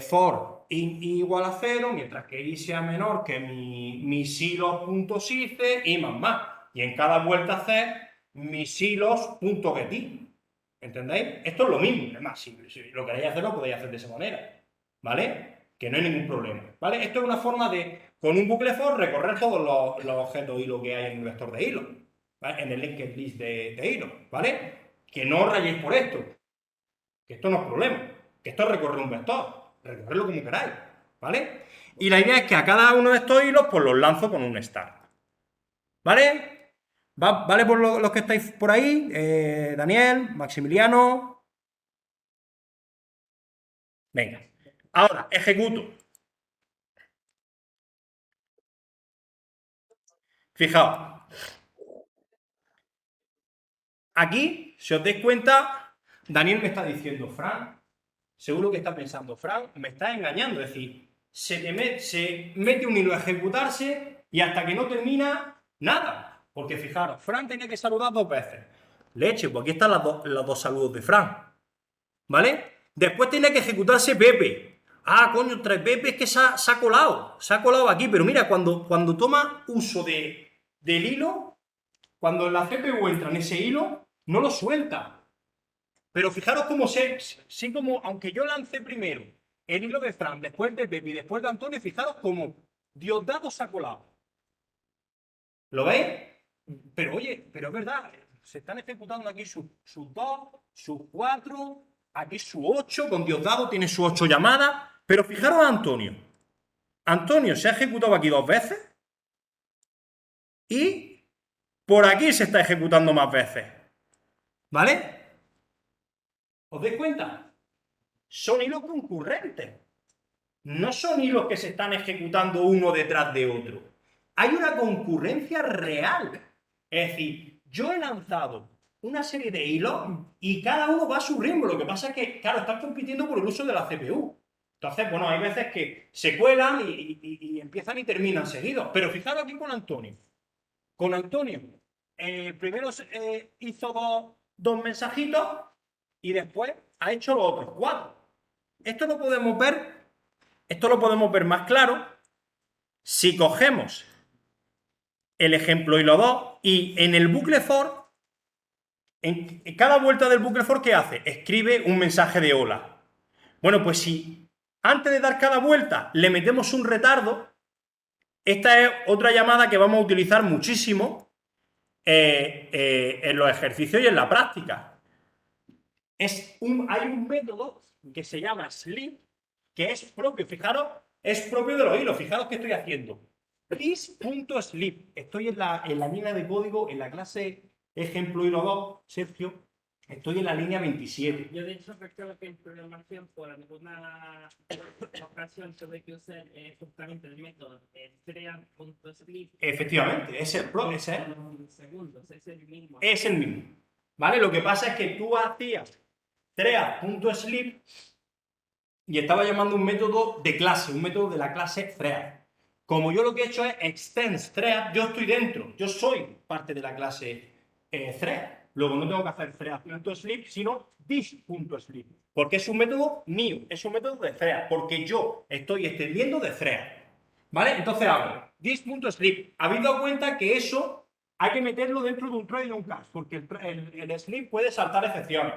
for i igual a 0, mientras que i sea menor que mi silos.size y más. Y en cada vuelta hacer mi silos.getIn. ¿Entendéis? Esto es lo mismo. Además, si lo queréis hacer, lo podéis hacer de esa manera. ¿Vale? Que no hay ningún problema. ¿Vale? Esto es una forma de, con un bucle for, recorrer todos los objetos hilo que hay en el vector de hilo. ¿Vale? En el linked list de hilo. ¿Vale? Que no os rayéis por esto. Que esto no es problema. Que esto es recorrer un vector. Recorrerlo como queráis. ¿Vale? Y la idea es que a cada uno de estos hilos, pues los lanzo con un start. ¿Vale? ¿Vale por los que estáis por ahí? Daniel, Maximiliano. Venga. Ahora, ejecuto. Fijaos. Aquí, si os dais cuenta, Daniel me está diciendo, Fran, seguro que está pensando, Fran, me está engañando. Es decir, se mete un hilo a ejecutarse Y hasta que no termina, nada. Porque fijaros, Fran tenía que saludar 2 veces. Leche, pues aquí están los dos saludos de Fran. ¿Vale? Después tiene que ejecutarse Pepe. Ah, coño, 3 Pepe es que se ha colado. Se ha colado aquí. Pero mira, cuando toma uso del hilo, cuando la CPU entra en ese hilo, no lo suelta. Pero fijaros cómo sí como, aunque yo lancé primero el hilo de Fran, después de Pepe y después de Antonio, fijaros cómo Diosdado se ha colado. ¿Lo veis? Pero oye, pero es verdad, se están ejecutando aquí sus 2, sus 4, aquí su 8, con Diosdado tiene sus 8 llamadas, pero fijaros a Antonio. Antonio se ha ejecutado aquí 2 veces y por aquí se está ejecutando más veces. ¿Vale? ¿Os dais cuenta? Son hilos concurrentes. No son hilos que se están ejecutando uno detrás de otro. Hay una concurrencia real. Es decir, yo he lanzado una serie de hilos y cada uno va a su ritmo. Lo que pasa es que, claro, están compitiendo por el uso de la CPU. Entonces, bueno, hay veces que se cuelan y empiezan y terminan seguidos. Pero fijaros aquí con Antonio. Con Antonio, primero hizo dos mensajitos y después ha hecho los otros 4. Esto lo podemos ver más claro si cogemos el ejemplo hilo 2 y en el bucle for, en cada vuelta del bucle for, ¿qué hace? Escribe un mensaje de hola. Bueno, pues si antes de dar cada vuelta le metemos un retardo, esta es otra llamada que vamos a utilizar muchísimo en los ejercicios y en la práctica. Hay un método que se llama sleep, que es propio, fijaros, es propio de los hilos. Fijaros qué estoy haciendo. This.sleep. Estoy en la línea de código, en la clase ejemplo hilo 2, Sergio. Estoy en la línea 27. Yo de hecho recuerdo que en programación por alguna ocasión tuve que usar justamente el método thread.sleep. Efectivamente, es el Segundos, es el mismo. Es el mismo. ¿Vale? Lo que pasa es que tú hacías thread.sleep y estaba llamando un método de clase, un método de la clase thread. Como yo lo que he hecho es extends thread, yo estoy dentro, yo soy parte de la clase thread. Luego no tengo que hacer thread.sleep, sino this.sleep. Porque es un método mío, es un método de thread, porque yo estoy extendiendo de thread. ¿Vale? Entonces hago this.sleep. ¿Habéis dado cuenta que eso hay que meterlo dentro de un thread y de un cache? Porque el sleep puede saltar excepciones.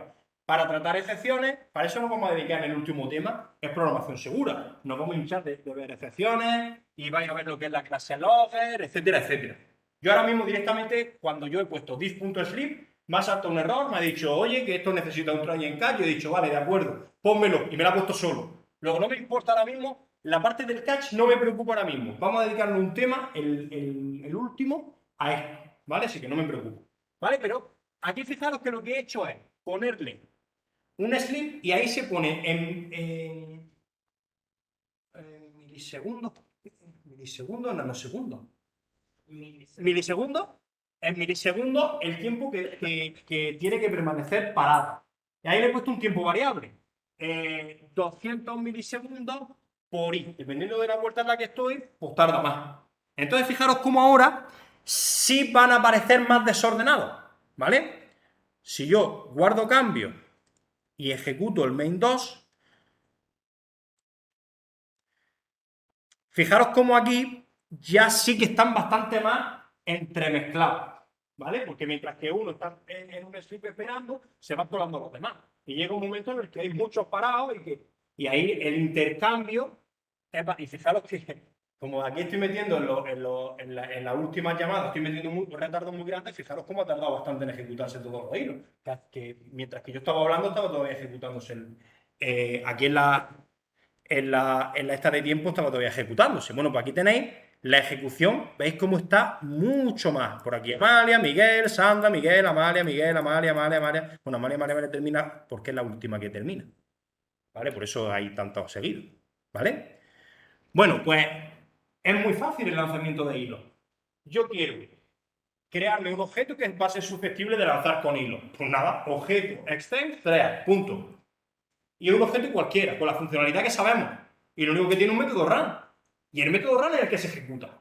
Para tratar excepciones, para eso nos vamos a dedicar en el último tema, es programación segura. Nos vamos a hinchar de ver excepciones y vais a ver lo que es la clase logger, etcétera, etcétera. Yo ahora mismo directamente, cuando yo he puesto this.sleep, me ha saltado un error, me ha dicho, oye, que esto necesita un try en catch. Yo he dicho, vale, de acuerdo, pónmelo, y me lo ha puesto solo. Luego no me importa ahora mismo, la parte del catch no me preocupa ahora mismo. Vamos a dedicarle un tema, el último, a esto, ¿vale? Así que no me preocupo, ¿vale? Pero aquí fijaros que lo que he hecho es ponerle un sleep y ahí se pone en milisegundos, nanosegundos. Milisegundos. En milisegundos el tiempo que tiene que permanecer parado. Y ahí le he puesto un tiempo variable. 200 milisegundos por i. Dependiendo de la vuelta en la que estoy, pues tarda más. Entonces fijaros cómo ahora sí van a aparecer más desordenados, ¿vale? Si yo guardo cambio y ejecuto el main 2, fijaros cómo aquí ya sí que están bastante más entremezclados, ¿vale? Porque mientras que uno está en un sleep esperando, se van colando los demás. Y llega un momento en el que hay muchos parados y ahí el intercambio y fijaros que como aquí estoy metiendo en la última llamada, estoy metiendo un retardo muy grande, fijaros cómo ha tardado bastante en ejecutarse todos los hilos. Que mientras que yo estaba hablando, estaba todavía ejecutándose. Aquí en la esta de tiempo estaba todavía ejecutándose. Bueno, pues aquí tenéis la ejecución. ¿Veis cómo está? Mucho más. Por aquí Amalia, Miguel, Sandra, Miguel, Amalia, Miguel, Amalia. Bueno, Amalia termina porque es la última que termina. ¿Vale? Por eso hay tantos seguidos. ¿Vale? Bueno, pues es muy fácil el lanzamiento de hilos. Yo quiero crearme un objeto que va a ser susceptible de lanzar con hilos. Pues nada, objeto extend thread, punto. Y es un objeto cualquiera, con la funcionalidad que sabemos. Y lo único que tiene es un método run. Y el método run es el que se ejecuta.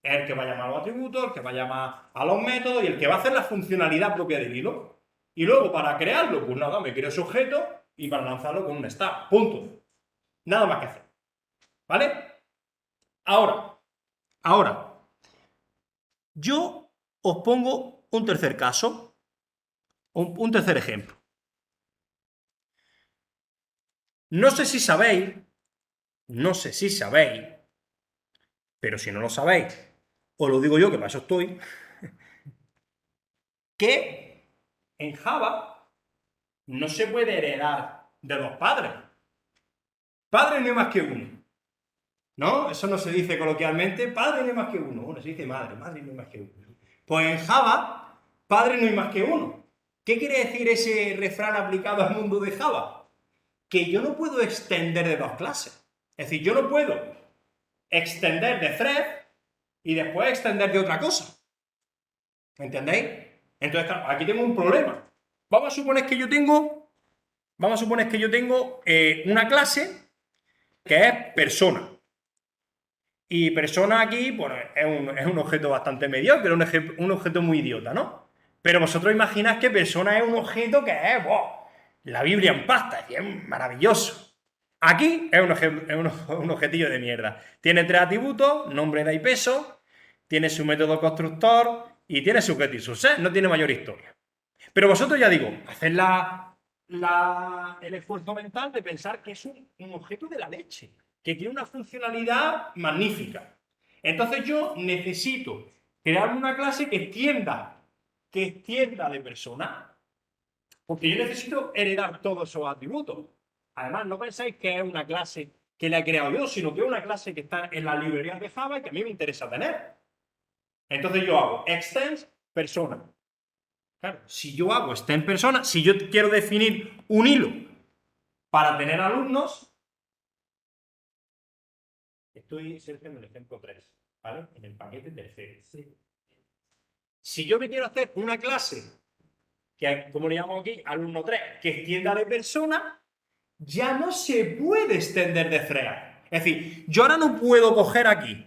Es el que va a llamar a los atributos, el que va a llamar a los métodos y el que va a hacer la funcionalidad propia del hilo. Y luego, para crearlo, pues nada, me creo ese objeto y para lanzarlo con un stack. Punto. Nada más que hacer. ¿Vale? Ahora, yo os pongo un tercer caso, un tercer ejemplo. No sé si sabéis, pero si no lo sabéis, os lo digo yo, que para eso estoy, que en Java no se puede heredar de los padres. Padre no hay más que uno. ¿No? Eso no se dice coloquialmente, padre no hay más que uno. Bueno, se dice madre, madre no hay más que uno. Pues en Java, padre no hay más que uno. ¿Qué quiere decir ese refrán aplicado al mundo de Java? Que yo no puedo extender de dos clases. Es decir, yo no puedo extender de thread y después extender de otra cosa. ¿Entendéis? Entonces, claro, aquí tengo un problema. Vamos a suponer que yo tengo una clase que es persona. Y persona aquí, pues, es un objeto bastante mediocre, un objeto muy idiota, ¿no? Pero vosotros imaginad que persona es un objeto que es, ¡wow!, la Biblia en pasta, y es maravilloso. Aquí es un objetillo de mierda. Tiene 3 atributos, nombre, edad y peso, tiene su método constructor y tiene su get y su set, no tiene mayor historia. Pero vosotros, ya digo, haced el esfuerzo mental de pensar que es un objeto de la leche, que tiene una funcionalidad magnífica. Entonces yo necesito crear una clase que extienda de persona, porque yo necesito heredar todos esos atributos. Además, no pensáis que es una clase que la he creado yo, sino que es una clase que está en la librería de Java y que a mí me interesa tener. Entonces yo hago extends persona. Claro, si yo hago extend persona, si yo quiero definir un hilo para tener alumnos, estoy seleccionando el ejemplo 3, ¿vale? En el paquete tercero. Sí. Si yo me quiero hacer una clase, que como le llamo aquí, alumno 3, que extienda de persona, ya no se puede extender de thread. Es decir, yo ahora no puedo coger aquí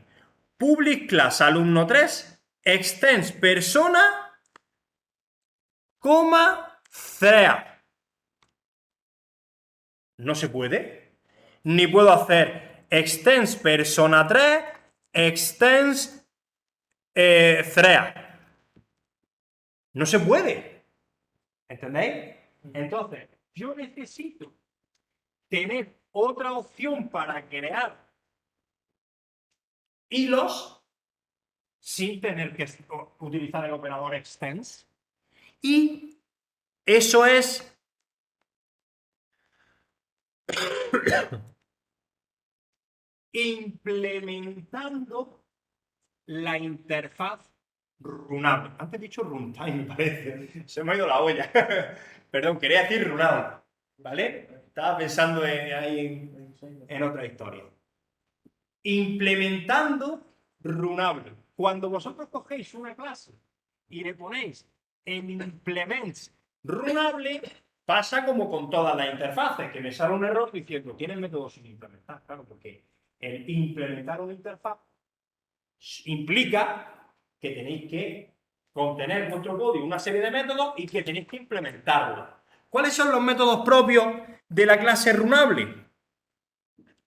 public class alumno 3, extends persona, thread. No se puede. Ni puedo hacer extends persona 3, extends thread. No se puede. ¿Entendéis? Entonces, yo necesito tener otra opción para crear hilos sin tener que utilizar el operador extends. Y eso es implementando la interfaz runable. Antes he dicho runtime, me parece. Se me ha ido la olla. Perdón, quería decir runable. ¿Vale? Estaba pensando en otra historia. Implementando runable. Cuando vosotros cogéis una clase y le ponéis en implements runable, pasa como con todas las interfaces, que me sale un error diciendo, tiene el método sin implementar. Claro, porque el implementar una interfaz implica que tenéis que contener en vuestro código una serie de métodos y que tenéis que implementarlos. ¿Cuáles son los métodos propios de la clase runable?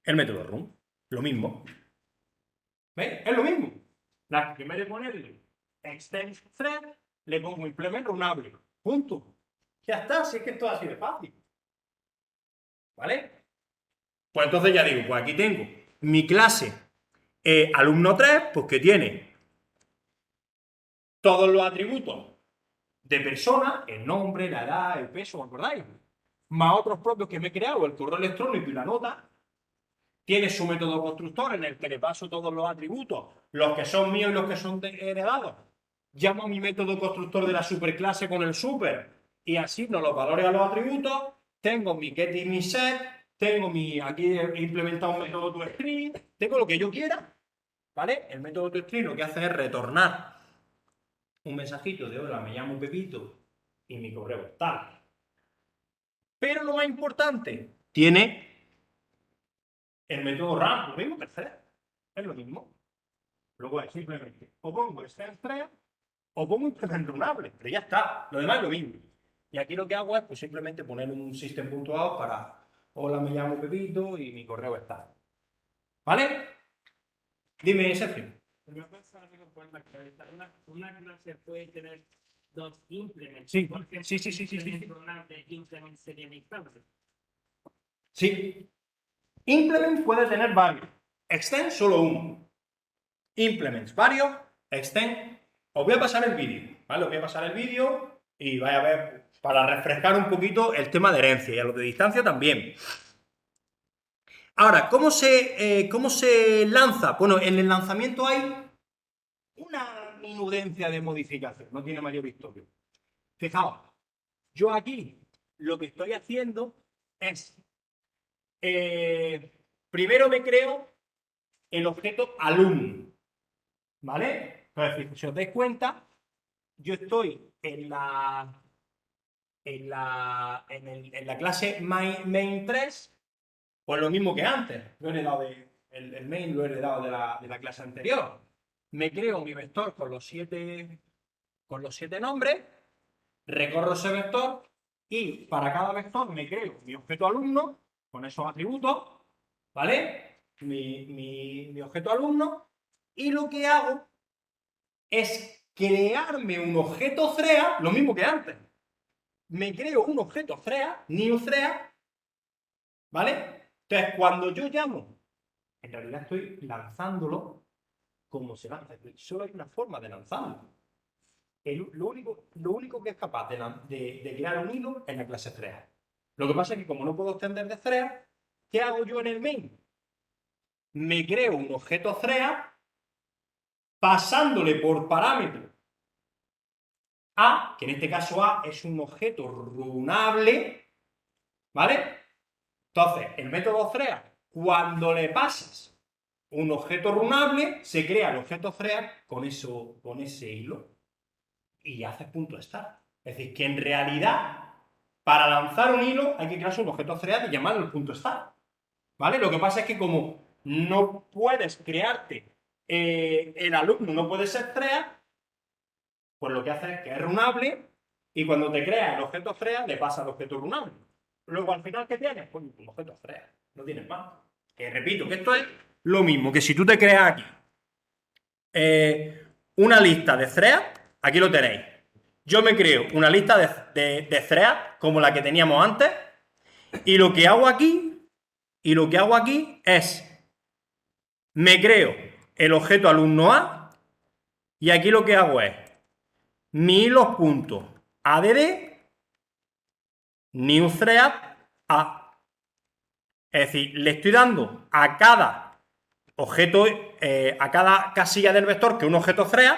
El método run, lo mismo. ¿Veis? Es lo mismo. En vez de ponerle extend thread, le pongo implement runable. Punto. Ya está, si es que esto es así de fácil. ¿Vale? Pues entonces ya digo, pues aquí tengo mi clase alumno 3, pues que tiene todos los atributos de persona, el nombre, la edad, el peso, ¿os acordáis? Más otros propios que me he creado, el correo electrónico y la nota. Tiene su método constructor en el que le paso todos los atributos, los que son míos y los que son heredados. Llamo a mi método constructor de la superclase con el super y asigno los valores a los atributos. Tengo mi get y mi set, aquí he implementado un método toString, tengo lo que yo quiera, ¿vale? El método toString lo que hace es retornar un mensajito de hola, me llamo Pepito y mi correo es tal. Pero lo más importante, tiene el método RAM, lo mismo que el thread, es lo mismo. Luego es simplemente o pongo extend thread o pongo un implement runable, pero ya está, lo demás es lo mismo. Y aquí lo que hago es pues, simplemente poner un system.out para hola, me llamo Pepito y mi correo está. ¿Vale? Dime, Sergio. Me pasa algo por la cabeza. Una clase puede tener dos implements. Sí, Porque sí, sí, sí, sí, sí. de implement sería instante. Sí. Implement puede tener varios. Extend solo uno. Implements varios. Extend. Os voy a pasar el vídeo, ¿vale? Os voy a pasar el vídeo y vais a ver, para refrescar un poquito el tema de herencia y a lo de distancia también. Ahora, ¿cómo se lanza? Bueno, en el lanzamiento hay una minudencia de modificación, no tiene mayor historia. Fijaos, yo aquí lo que estoy haciendo es, primero me creo el objeto alumno, ¿vale? Entonces, si os dais cuenta, yo estoy en la clase main3, pues lo mismo que antes. Lo he heredado el main lo he heredado de la clase anterior. Me creo mi vector con los siete nombres, recorro ese vector y para cada vector me creo mi objeto alumno con esos atributos, ¿vale? Mi objeto alumno, y lo que hago es crearme un objeto thread, lo mismo que antes. Me creo un objeto thread, new thread, ¿vale? Entonces, cuando yo llamo, en realidad estoy lanzándolo como se lanza. Solo hay una forma de lanzarlo. Lo único que es capaz de crear un hilo es la clase thread. Lo que pasa es que como no puedo extender de thread, ¿qué hago yo en el main? Me creo un objeto thread pasándole por parámetro A, que en este caso A es un objeto runable, ¿vale? Entonces, el método thread, cuando le pasas un objeto runable, se crea el objeto thread con ese hilo y haces punto start. Es decir, que en realidad, para lanzar un hilo hay que crearse un objeto thread y llamarlo el punto start. ¿Vale? Lo que pasa es que como no puedes crearte el alumno, no puede ser thread, pues lo que hace es que es runable y cuando te creas el objeto thread le pasa al objeto runable. Luego al final, ¿qué tienes? Pues un objeto thread, no tienes más. Que repito, que esto es lo mismo que si tú te creas aquí una lista de threads, aquí lo tenéis. Yo me creo una lista de threads como la que teníamos antes y lo que hago aquí es me creo el objeto alumno A y aquí lo que hago es mi hilos.add new thread A. Es decir, le estoy dando a cada objeto, a cada casilla del vector que es un objeto thread,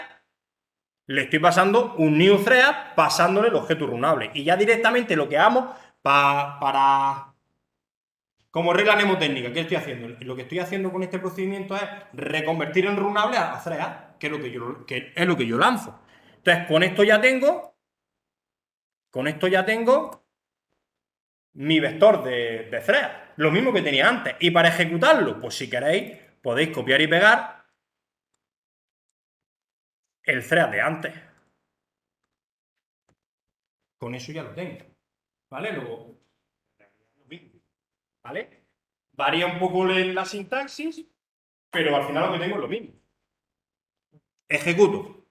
le estoy pasando un new thread pasándole el objeto runable. Y ya directamente lo que hago para como regla mnemotécnica, ¿qué estoy haciendo? Lo que estoy haciendo con este procedimiento es reconvertir en runable a thread, que es lo que yo lanzo. Entonces, con esto ya tengo mi vector de thread, lo mismo que tenía antes. Y para ejecutarlo, pues si queréis, podéis copiar y pegar el thread de antes. Con eso ya lo tengo. ¿Vale? Luego, ¿vale? Varía un poco la sintaxis, pero al final lo que tengo es lo mismo. Ejecuto.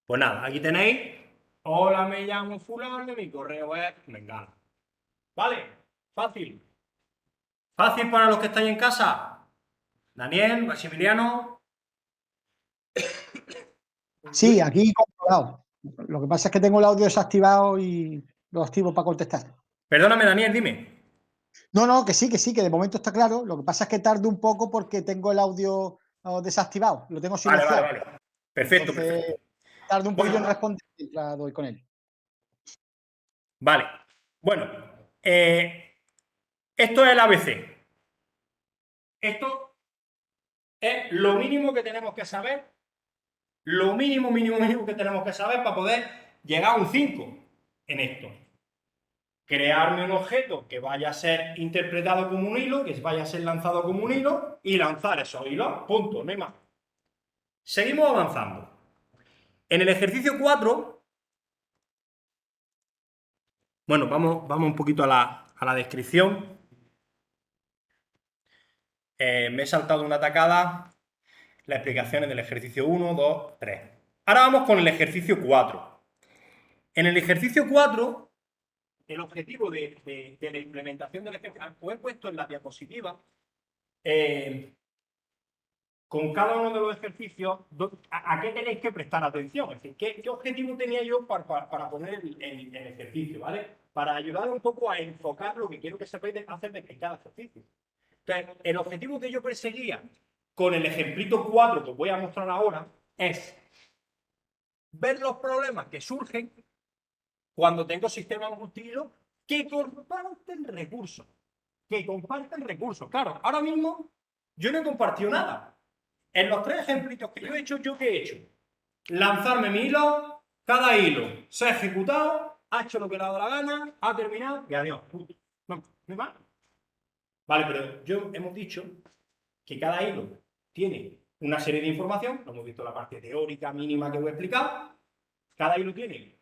Pues nada, aquí tenéis. Hola, me llamo fulano, mi correo es mengano. ¿Vale? Fácil. Fácil para los que estáis en casa. Daniel, Maximiliano. Sí, aquí controlado. Lo que pasa es que tengo el audio desactivado y lo activo para contestar. Perdóname, Daniel, dime. No, que sí, que de momento está claro. Lo que pasa es que tardo un poco porque tengo el audio desactivado, lo tengo silenciado. Vale. Perfecto, Entonces, perfecto. tardo un poquillo en Bueno, responder mientras doy con él. vale. Bueno, esto es el ABC. Esto es lo mínimo que tenemos que saber. Lo mínimo que tenemos que saber para poder llegar a un 5 en esto. crearme un objeto que vaya a ser interpretado como un hilo, que vaya a ser lanzado como un hilo, y lanzar esos hilos. Punto, no hay más. Seguimos avanzando. En el ejercicio 4, bueno, vamos un poquito a la descripción. Me he saltado una tacada, las explicaciones del ejercicio 1, 2, 3. Ahora vamos con el ejercicio 4. En el ejercicio 4, el objetivo de la implementación del ejercicio, os he puesto en la diapositiva, con cada uno de los ejercicios, ¿a qué tenéis que prestar atención? Es decir, ¿qué objetivo tenía yo para poner el ejercicio, ¿vale? Para ayudar un poco a enfocar lo que quiero que sepáis hacer de cada ejercicio. Entonces, el objetivo que yo perseguía con el ejemplito 4 que os voy a mostrar ahora es ver los problemas que surgen cuando tengo sistemas multihilo que comparten recursos. Claro, ahora mismo yo no he compartido nada. En los 3 ejemplitos que yo he hecho, ¿yo qué he hecho? Lanzarme mi hilo, cada hilo se ha ejecutado, ha hecho lo que le ha dado la gana, ha terminado y adiós. No hay más. Vale, pero hemos dicho que cada hilo tiene una serie de información, lo hemos visto en la parte teórica mínima que voy a explicar, cada hilo tiene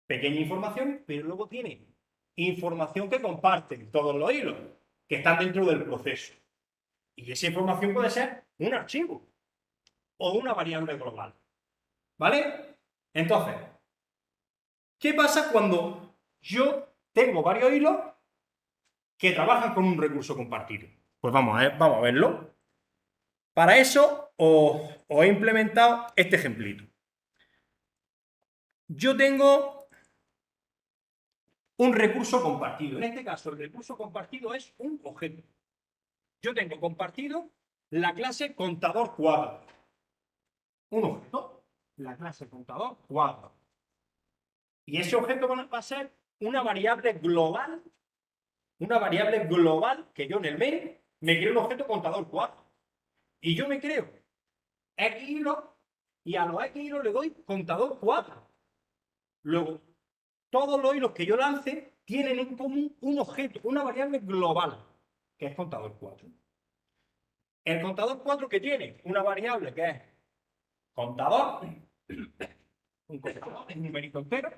pequeña información, pero luego tiene información que comparten todos los hilos, que están dentro del proceso. Y esa información puede ser un archivo o una variable global. ¿Vale? Entonces, ¿qué pasa cuando yo tengo varios hilos que trabajan con un recurso compartido? Pues vamos a verlo. Para eso os he implementado este ejemplito. Yo tengo un recurso compartido. En este caso, el recurso compartido es un objeto. Yo tengo compartido la clase contador cuadro. Un objeto, la clase contador cuadro. Y ese objeto va a ser una variable global que yo en el main me creo un objeto contador cuadro. Y yo me creo X hilos y a los X hilos le doy contador cuadro. Luego, todos los hilos que yo lance tienen en común un objeto, una variable global, que es contador 4. El contador 4 que tiene una variable que es contador, un contador, un numerito entero.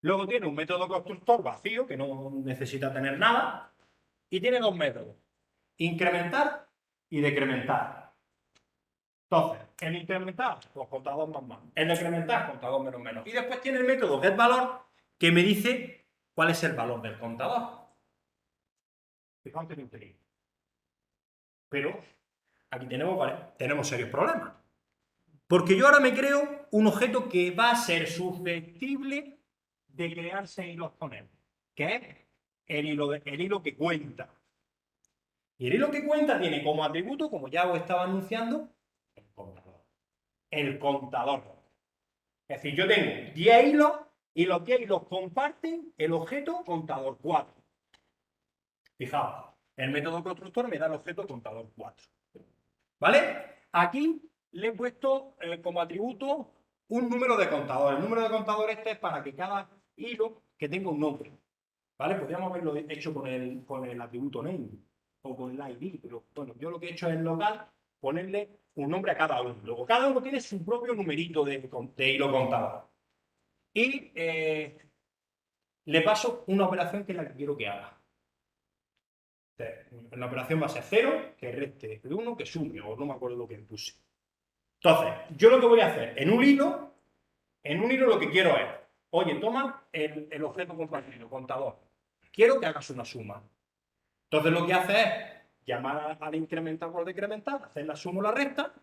Luego tiene un método constructor vacío, que no necesita tener nada. Y tiene 2 métodos, incrementar y decrementar. Entonces, el incrementar, pues contador más. El decrementar, contador menos. Y después tiene el método getValor, que me dice cuál es el valor del contador. Fijaos que tontería. Pero aquí tenemos serios problemas. Porque yo ahora me creo un objeto que va a ser susceptible de crearse hilos con él, que es el hilo que cuenta. Y el hilo que cuenta tiene como atributo, como ya os estaba anunciando, el contador. El contador. Es decir, yo tengo 10 hilos y los 10 hilos comparten el objeto contador 4. Fijaos, el método constructor me da el objeto contador 4. ¿Vale? Aquí le he puesto como atributo un número de contador. El número de contador este es para que cada hilo que tenga un nombre. ¿Vale? Podríamos haberlo hecho con el atributo name o con el ID, pero bueno, yo lo que he hecho es local ponerle un nombre a cada uno. Luego cada uno tiene su propio numerito de hilo contador. Y le paso una operación que es la que quiero que haga. La operación va a ser 0, que reste de 1, que sume, o no me acuerdo lo que puse. Entonces, yo lo que voy a hacer en un hilo lo que quiero es, oye, toma el objeto compartido, contador. Quiero que hagas una suma. Entonces lo que hace es llamar al incrementar o al decrementar, hacer la suma o la resta,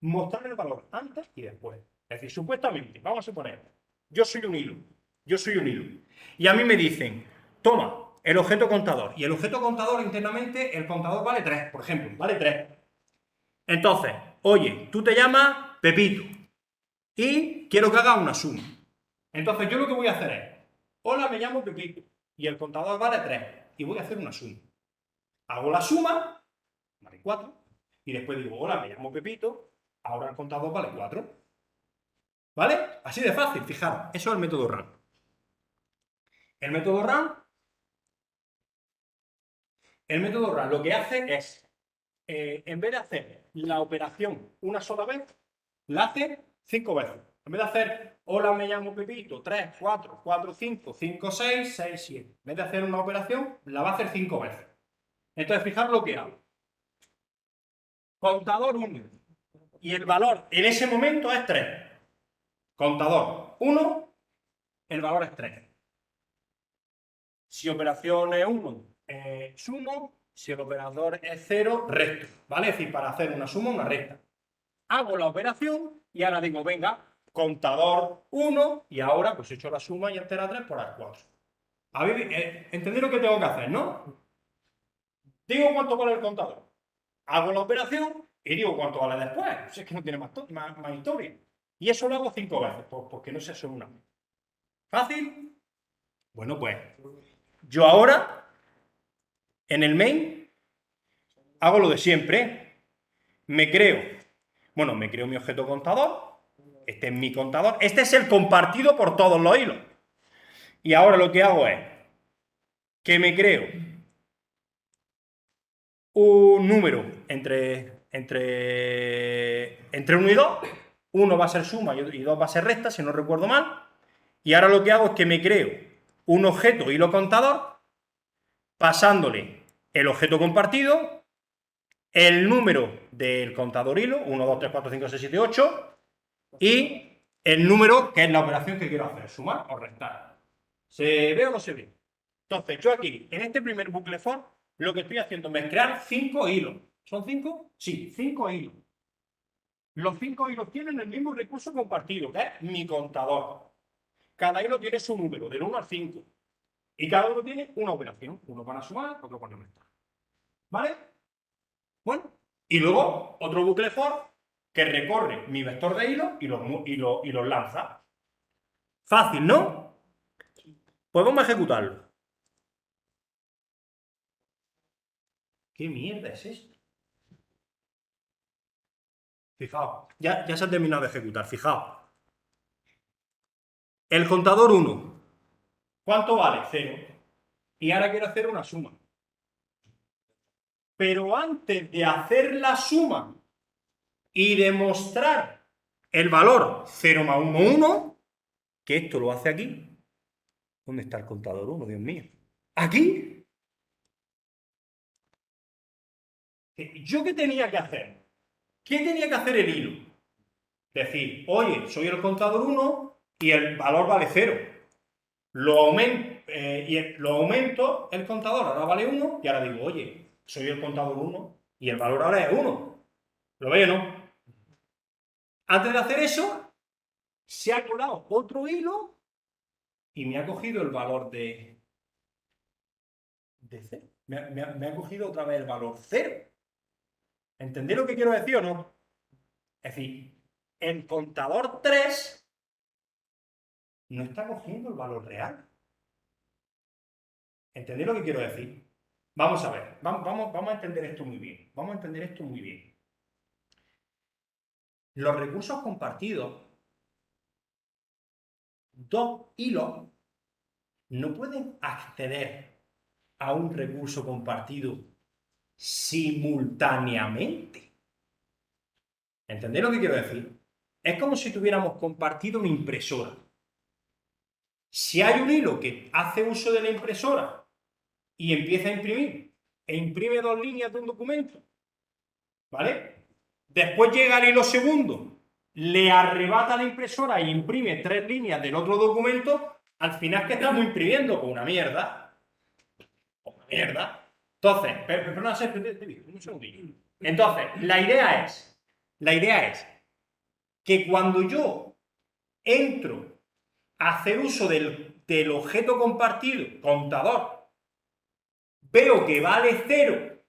mostrar el valor antes y después. Es decir, supuestamente, vamos a suponer, yo soy un hilo. Y a mí me dicen, toma el objeto contador. Y el objeto contador internamente, el contador vale 3, por ejemplo, vale 3. Entonces, oye, tú te llamas Pepito y quiero que hagas una suma. Entonces yo lo que voy a hacer es, hola, me llamo Pepito y el contador vale 3 y voy a hacer una suma. Hago la suma, vale 4, y después digo, hola, me llamo Pepito, ahora el contador vale 4. ¿Vale? Así de fácil, fijaros, eso es el método RAM. El método run lo que hace es, en vez de hacer la operación una sola vez, la hace 5 veces. En vez de hacer, hola, me llamo Pepito, 3, 4, 4, 5, 5, 6, 6, 7. En vez de hacer una operación, la va a hacer 5 veces. Entonces, fijaros lo que hago. Contador 1. Y el valor en ese momento es 3. Contador 1, el valor es 3. Si operación es 1, sumo. Si el operador es 0, resto. ¿Vale? Es decir, para hacer una suma, una resta. Hago la operación y ahora digo, venga, contador 1, y ahora pues he hecho la suma y entera 3 por A4. ¿Entendéis lo que tengo que hacer, no? Digo cuánto vale el contador. Hago la operación y digo cuánto vale después. Si es que no tiene más historia. Y eso lo hago 5 veces, porque no sé solo una vez. ¿Fácil? Bueno, pues yo ahora, en el main, hago lo de siempre. Me creo mi objeto contador. Este es mi contador. Este es el compartido por todos los hilos. Y ahora lo que hago es que me creo un número entre 1 y 2. 1 va a ser suma y 2 va a ser resta, si no recuerdo mal. Y ahora lo que hago es que me creo un objeto hilo contador, pasándole el objeto compartido, el número del contador hilo, 1, 2, 3, 4, 5, 6, 7, 8, y el número que es la operación que quiero hacer, sumar o restar. ¿Se ve o no se ve? Entonces, yo aquí, en este primer bucle for, lo que estoy haciendo es crear 5 hilos. ¿Son 5? Sí, 5 hilos. Los 5 hilos tienen el mismo recurso compartido, que es mi contador. Cada hilo tiene su número, del 1 al 5. Y cada uno tiene una operación. Uno para sumar, otro para restar. ¿Vale? Bueno, y luego otro bucle for que recorre mi vector de hilos y los lanza. Fácil, ¿no? Pues vamos a ejecutarlo. ¿Qué mierda es esto? Fijaos, ya se ha terminado de ejecutar, fijaos. El contador 1. ¿Cuánto vale? 0. Y ahora quiero hacer una suma. Pero antes de hacer la suma y demostrar el valor 0 más 1, 1, que esto lo hace aquí. ¿Dónde está el contador 1, Dios mío? ¿Aquí? ¿Yo qué tenía que hacer? ¿Qué tenía que hacer el hilo? Decir, oye, soy el contador 1 y el valor vale 0. Lo aumento el contador, ahora vale 1, y ahora digo, oye, soy el contador 1 y el valor ahora es 1. ¿Lo veis o no? Antes de hacer eso, se ha colado otro hilo y me ha cogido el valor de 0. Me ha cogido otra vez el valor 0. ¿Entendéis lo que quiero decir o no? Es decir, el contador 3 no está cogiendo el valor real. ¿Entendéis lo que quiero decir? Vamos a ver, vamos a entender esto muy bien. Vamos a entender esto muy bien. Los recursos compartidos, dos hilos no pueden acceder a un recurso compartido simultáneamente. ¿Entendéis lo que quiero decir? Es como si tuviéramos compartido una impresora. Si hay un hilo que hace uso de la impresora y empieza a imprimir, e imprime 2 líneas de un documento, ¿vale? Después llega el hilo segundo, le arrebata la impresora y imprime 3 líneas del otro documento, al final, ¿qué estamos imprimiendo? Pues una mierda. Una mierda. Entonces, perdona, un segundillo. Entonces, la idea es que cuando yo entro a hacer uso del objeto compartido, contador, veo que vale 0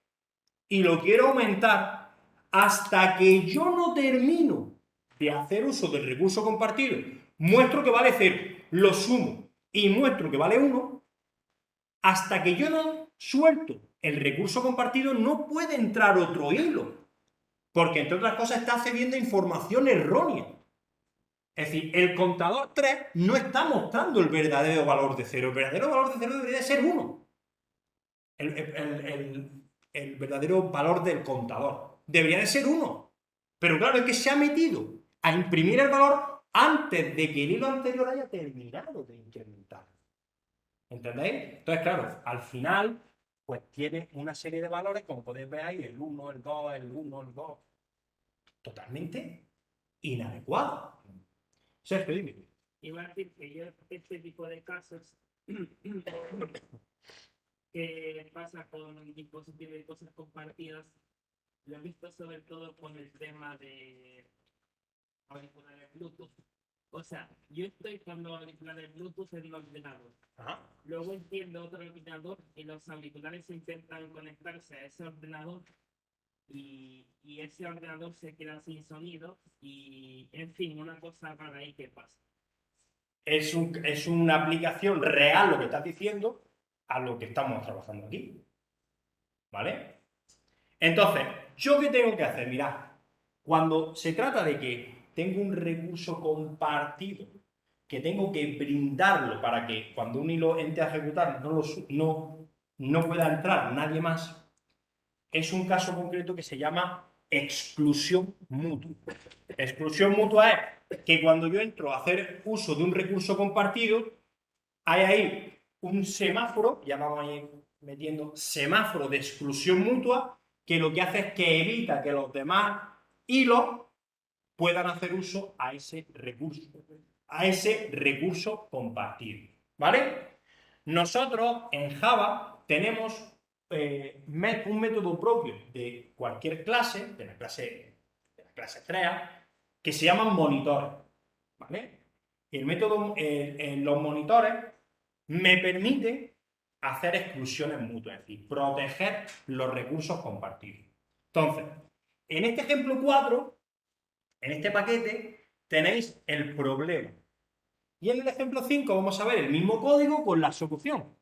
y lo quiero aumentar, hasta que yo no termino de hacer uso del recurso compartido, muestro que vale 0, lo sumo y muestro que vale 1, hasta que yo no suelto el recurso compartido no puede entrar otro hilo, porque entre otras cosas está accediendo a información errónea. Es decir, el contador 3 no está mostrando el verdadero valor de 0. El verdadero valor de 0 debería de ser 1. El verdadero valor del contador debería de ser 1. Pero claro, es que se ha metido a imprimir el valor antes de que el hilo anterior haya terminado de incrementar. ¿Entendéis? Entonces, claro, al final, pues tiene una serie de valores, como podéis ver ahí, el 1, el 2, el 1, el 2, totalmente inadecuado. Sergio, dime. Iba a decir que yo este tipo de casos que pasa con dispositivos y cosas compartidas, lo he visto sobre todo con el tema de auriculares Bluetooth. O sea, yo estoy con los auriculares Bluetooth en el ordenador. Ajá. Luego entiendo otro ordenador y los auriculares intentan conectarse a ese ordenador y ese ordenador se queda sin sonido y, en fin, una cosa para ahí que pasa. Es una aplicación real lo que estás diciendo a lo que estamos trabajando aquí. ¿Vale? Entonces, ¿yo qué tengo que hacer? Mirad, cuando se trata de que tengo un recurso compartido, que tengo que brindarlo para que cuando un hilo entre a ejecutar no pueda entrar nadie más, es un caso concreto que se llama exclusión mutua. Exclusión mutua es que cuando yo entro a hacer uso de un recurso compartido, hay ahí un semáforo, ya vamos a ir metiendo semáforo de exclusión mutua, que lo que hace es que evita que los demás hilos puedan hacer uso a ese recurso compartido. ¿Vale? Nosotros en Java tenemos un método propio de cualquier clase, de la clase 3, que se llaman monitores. ¿Vale? El método, los monitores me permiten hacer exclusiones mutuas, es decir, proteger los recursos compartidos. Entonces, en este ejemplo 4, en este paquete, tenéis el problema. Y en el ejemplo 5 vamos a ver el mismo código con la solución.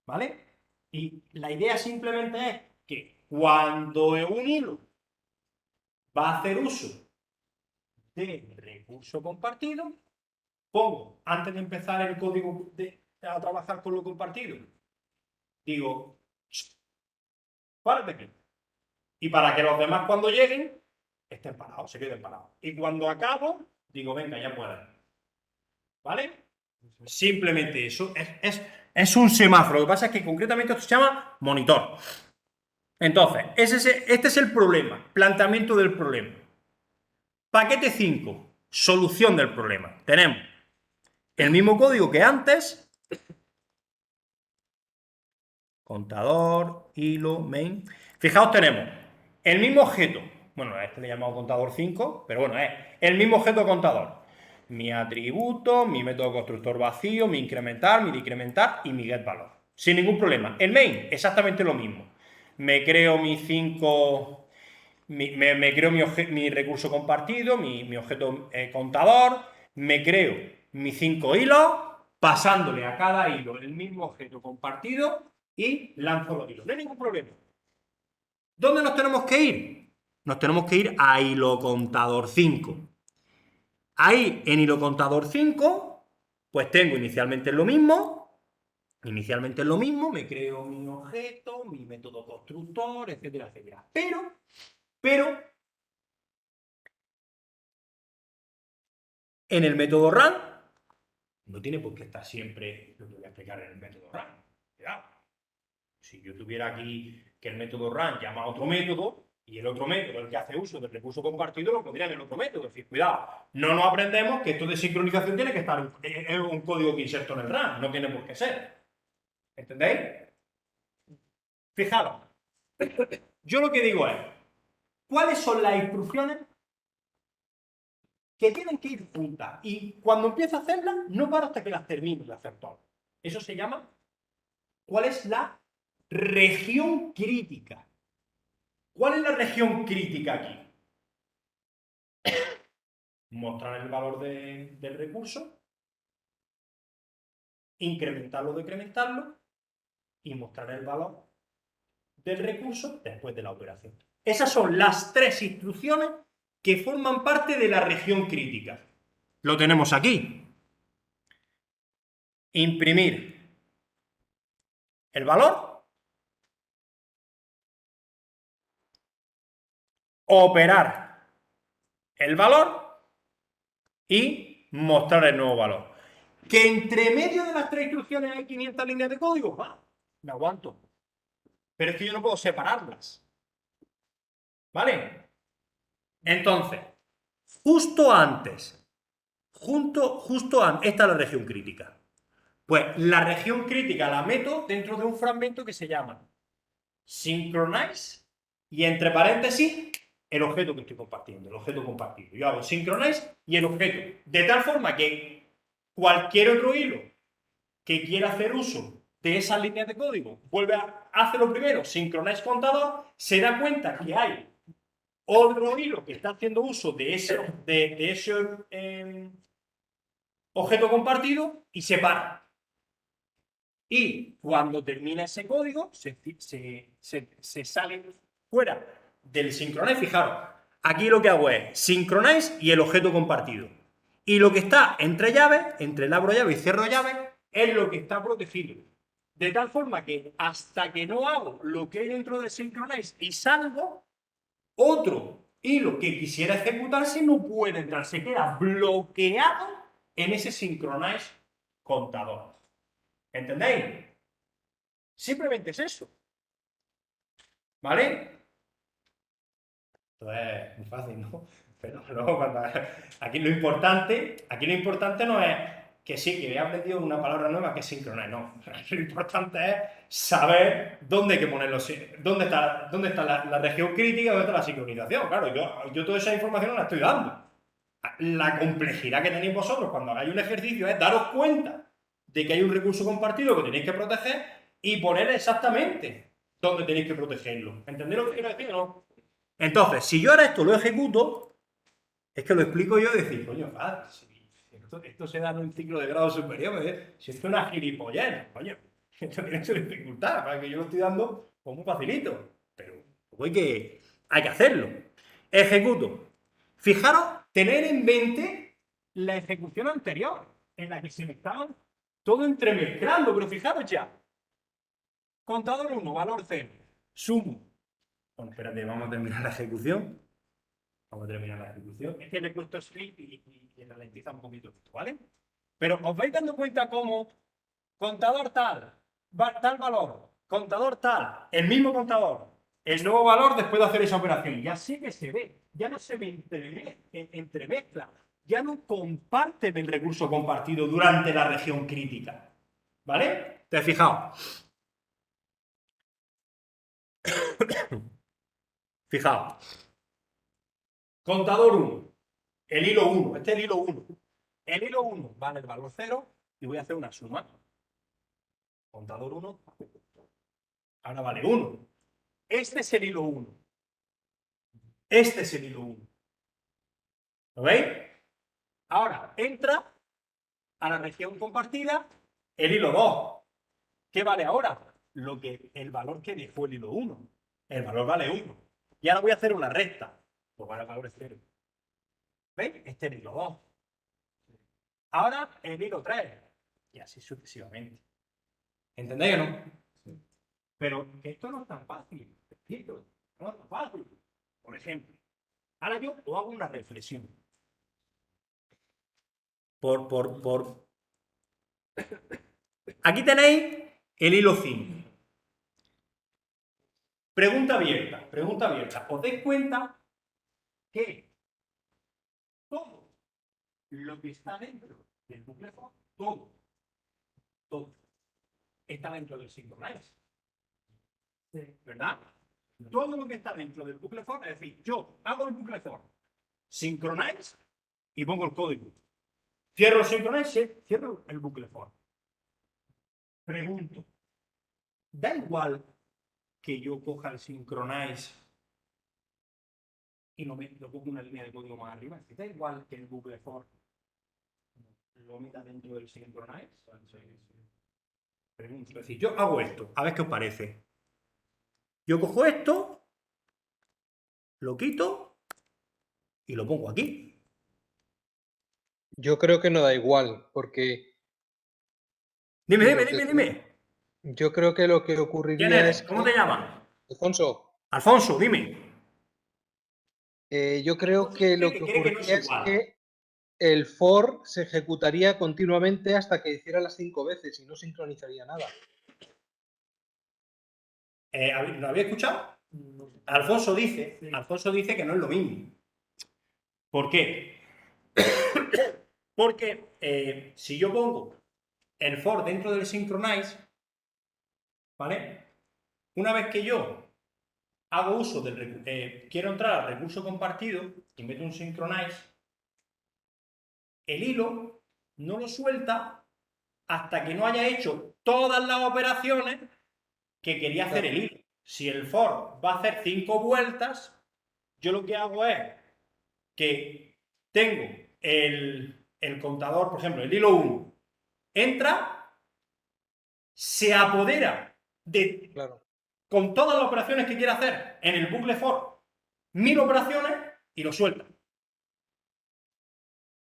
¿Vale? Y la idea simplemente es que cuando un hilo va a hacer uso de recurso compartido, pongo, antes de empezar el código a trabajar con lo compartido, digo, párate aquí. Y para que los demás cuando lleguen, estén parados, se queden parados. Y cuando acabo, digo, venga, ya pueden. ¿Vale? Simplemente eso. Es un semáforo. Lo que pasa es que concretamente esto se llama monitor. Entonces, este es el problema. Planteamiento del problema. Paquete 5. Solución del problema. Tenemos el mismo código que antes. Contador, hilo, main. Fijaos, tenemos el mismo objeto. Bueno, a este le llamamos contador 5, pero bueno, es el mismo objeto contador. Mi atributo, mi método constructor vacío, mi incrementar, mi decrementar y mi getValor. Sin ningún problema. El main, exactamente lo mismo. Me creo mis 5... Me creo mi recurso compartido, mi objeto contador, me creo mis 5 hilos, pasándole a cada hilo el mismo objeto compartido y lanzo los hilos. No hay ningún problema. ¿Dónde nos tenemos que ir? Nos tenemos que ir a hilo contador 5. Ahí, en hilo contador 5, pues tengo inicialmente lo mismo. Inicialmente es lo mismo, me creo mi objeto, mi método constructor, etcétera, etcétera. Pero en el método run no tiene por qué estar siempre lo que voy a explicar en el método run. Cuidado. Si yo tuviera aquí que el método run llama a otro método y el otro método, el que hace uso del recurso compartido, lo pondría en el otro método. Es decir, cuidado, no nos aprendemos que esto de sincronización tiene que estar en un código que inserto en el run, no tiene por qué ser. ¿Entendéis? Fijaros, yo lo que digo es, ¿cuáles son las instrucciones que tienen que ir juntas? Y cuando empiezo a hacerlas, no paro hasta que las termino de hacer todas. Eso se llama, ¿cuál es la región crítica? ¿Cuál es la región crítica aquí? Mostrar el valor del recurso, incrementarlo o decrementarlo y mostrar el valor del recurso después de la operación. Esas son las 3 instrucciones que forman parte de la región crítica. lo tenemos aquí. Imprimir el valor, operar el valor y mostrar el nuevo valor. Que entre medio de las tres instrucciones hay 500 líneas de código, me aguanto. Pero es que yo no puedo separarlas. ¿Vale? Entonces, justo antes, esta es la región crítica. Pues la región crítica la meto dentro de un fragmento que se llama synchronize y entre paréntesis el objeto que estoy compartiendo, el objeto compartido. Yo hago synchronize y el objeto, de tal forma que cualquier otro hilo que quiera hacer uso de esas líneas de código vuelve a hacerlo primero, synchronize contador, se da cuenta que hay otro hilo que está haciendo uso de ese objeto compartido y se para. Y cuando termina ese código, se sale fuera del synchronize. Fijaros, aquí lo que hago es synchronize y el objeto compartido. Y lo que está entre llaves, entre el abro llave y cierro llave, es lo que está protegido. De tal forma que hasta que no hago lo que hay dentro del synchronize y salgo, otro hilo que quisiera ejecutarse no puede entrar. Se queda bloqueado en ese synchronize contador. ¿Entendéis? Simplemente es eso. ¿Vale? Esto es muy fácil, ¿no? Pero luego aquí lo importante no es que sí, que he aprendido una palabra nueva que es sincronizar, no. Lo importante es saber dónde hay que ponerlo, dónde está la región crítica, dónde está la sincronización. Claro, yo toda esa información no la estoy dando. La complejidad que tenéis vosotros cuando hagáis un ejercicio es daros cuenta de que hay un recurso compartido que tenéis que proteger y poner exactamente dónde tenéis que protegerlo. ¿Entendéis lo que quiero decir o no? Entonces, si yo ahora esto lo ejecuto, es que lo explico yo y decir, coño, esto se da en un ciclo de grado superior, si esto es una gilipollez, coño, esto tiene su dificultad, para que yo lo estoy dando pues muy facilito, pero hay que hacerlo. Ejecuto. Fijaros, tener en mente la ejecución anterior, en la que se me estaban todo entremezclando, pero fijaros ya. Contador 1, valor 0. Sumo. Bueno, espérate, vamos a terminar la ejecución. Es que le he puesto sleep y ralentiza un poquito esto, ¿vale? Pero os vais dando cuenta cómo contador tal, tal valor, contador tal, el mismo contador, el nuevo valor después de hacer esa operación. Ya sí que se ve, ya no se me entremezcla, ya no comparten el recurso compartido durante la región crítica. ¿Vale? ¿Te has fijado? Fijaos. Contador 1. El hilo 1. Este es el hilo 1. El hilo 1 vale el valor 0 y voy a hacer una suma. Contador 1. Ahora vale 1. Este es el hilo 1. Este es el hilo 1. ¿Lo veis? Ahora entra a la región compartida el hilo 2. ¿Qué vale ahora? El valor que dejó el hilo 1. El valor vale 1. Y ahora voy a hacer una recta. Pues vale, el valor es 0. ¿Veis? Este es el hilo 2. Ahora el hilo 3. Y así sucesivamente. ¿Entendéis o no? Sí. Pero esto no es tan fácil. Esto no es tan fácil. Por ejemplo, ahora yo os hago una reflexión. Aquí tenéis el hilo 5. Pregunta abierta. ¿Os dais cuenta que todo lo que está dentro del bucle for, todo, está dentro del synchronize? ¿Verdad? Todo lo que está dentro del bucle for, es decir, yo hago el bucle for, synchronize y pongo el código. Cierro el synchronize, cierro el bucle for. Pregunto, ¿da igual que yo coja el synchronize y lo pongo una línea de código más arriba? ¿Da igual que el bucle for lo meta dentro del synchronize? Pregunto, es decir, yo hago esto, a ver qué os parece. Yo cojo esto, lo quito y lo pongo aquí. Yo creo que no da igual, porque Dime. yo creo que lo que ¿Quién ocurriría eres? es ¿Cómo que, te llamas? Alfonso, Alfonso, dime. yo creo Alfonso que dice lo que que cree que no es ocurriría es igual. que el for se ejecutaría continuamente hasta que hiciera las 5 veces y no sincronizaría nada. ¿Lo había escuchado? Alfonso dice que no es lo mismo. ¿Por qué? Porque si yo pongo el for dentro del synchronize, ¿vale? Una vez que yo hago uso quiero entrar al recurso compartido y meto un synchronize, el hilo no lo suelta hasta que no haya hecho todas las operaciones que quería hacer el hilo. Si el for va a hacer 5 vueltas, yo lo que hago es que tengo el contador, por ejemplo, el hilo 1, entra, se apodera de, Claro. con todas las operaciones que quiera hacer en el bucle for, 1000 operaciones y lo suelta.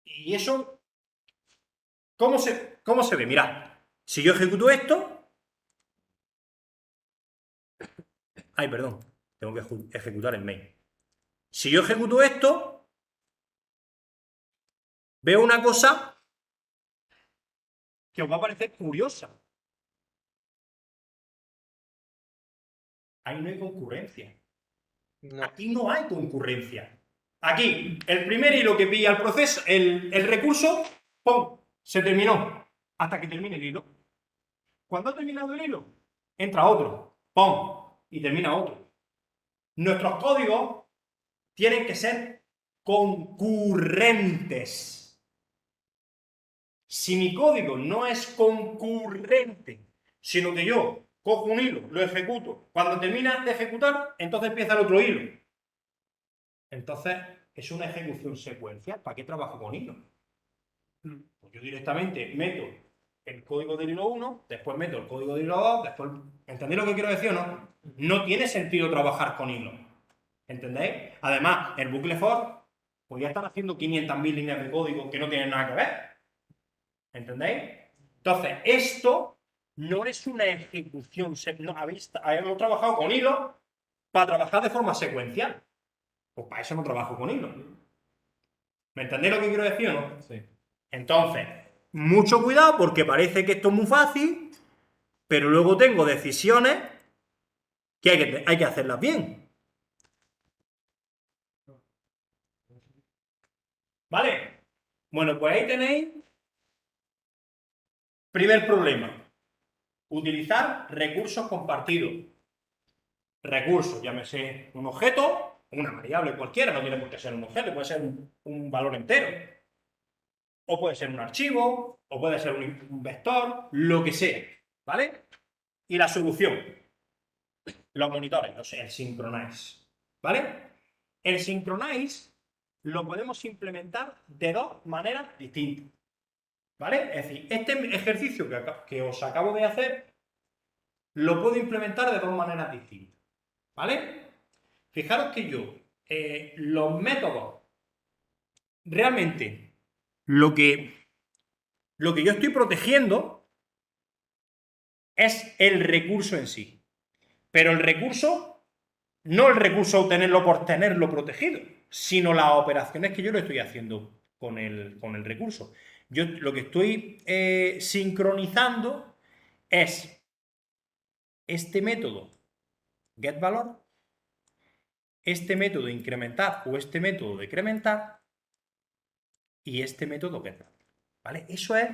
Y eso, ¿cómo se ve? Mirad, si yo ejecuto esto, ay, perdón, tengo que ejecutar el main. Si yo ejecuto esto, veo una cosa que os va a parecer curiosa. Ahí no hay concurrencia. No. Aquí no hay concurrencia. Aquí, el primer hilo que pilla el proceso, el recurso, ¡pum! Se terminó. Hasta que termine el hilo. Cuando ha terminado el hilo, entra otro, ¡pum! Y termina otro. Nuestros códigos tienen que ser concurrentes. Si mi código no es concurrente, sino que yo cojo un hilo, lo ejecuto, cuando termina de ejecutar, entonces empieza el otro hilo. Entonces, es una ejecución secuencial. ¿Para qué trabajo con hilo? Pues yo directamente meto el código del hilo 1, después meto el código del hilo 2, después... ¿Entendéis lo que quiero decir o no? No tiene sentido trabajar con hilo. ¿Entendéis? Además, el bucle for podría estar haciendo 500.000 líneas de código que no tienen nada que ver. ¿Entendéis? Entonces, esto no es una ejecución. No, hemos trabajado con hilo para trabajar de forma secuencial. Pues para eso no trabajo con hilo. ¿Me entendéis lo que quiero decir o no? Sí. Entonces, mucho cuidado porque parece que esto es muy fácil, pero luego tengo decisiones que hay que hacerlas bien. ¿Vale? Bueno, pues ahí tenéis. Primer problema. Utilizar recursos compartidos. Recursos, llámese un objeto, una variable cualquiera, no tiene por qué ser un objeto, puede ser un valor entero. O puede ser un archivo, o puede ser un vector, lo que sea. ¿Vale? Y la solución. Los monitores, no sé, el Synchronize. ¿Vale? El Synchronize lo podemos implementar de dos maneras distintas. ¿Vale? Es decir, este ejercicio que os acabo de hacer lo puedo implementar de dos maneras distintas. ¿Vale? Fijaros que yo, los métodos, realmente, lo que yo estoy protegiendo es el recurso en sí. Pero el recurso, no el recurso obtenerlo por tenerlo protegido, sino las operaciones que yo le estoy haciendo con el recurso. Yo lo que estoy sincronizando es este método getValor, este método incrementar o este método decrementar y este método getValor. ¿Vale? Eso es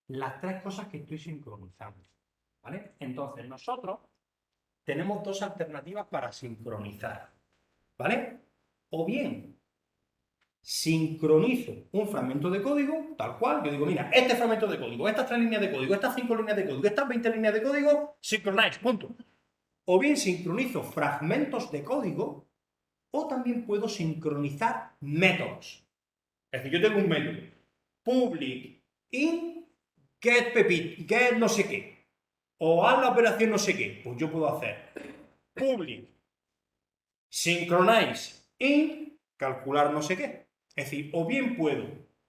las tres cosas que estoy sincronizando. ¿Vale? Entonces, nosotros tenemos dos alternativas para sincronizar. ¿Vale? O bien sincronizo un fragmento de código, tal cual, yo digo, mira, este fragmento de código, estas 3 líneas de código, estas 5 líneas de código, estas 20 líneas de código, synchronize, punto. O bien sincronizo fragmentos de código, o también puedo sincronizar métodos. Es decir, yo tengo un método, public in get pepit, get no sé qué, o haz la operación no sé qué, pues yo puedo hacer public synchronize in calcular no sé qué. Es decir, o bien puedo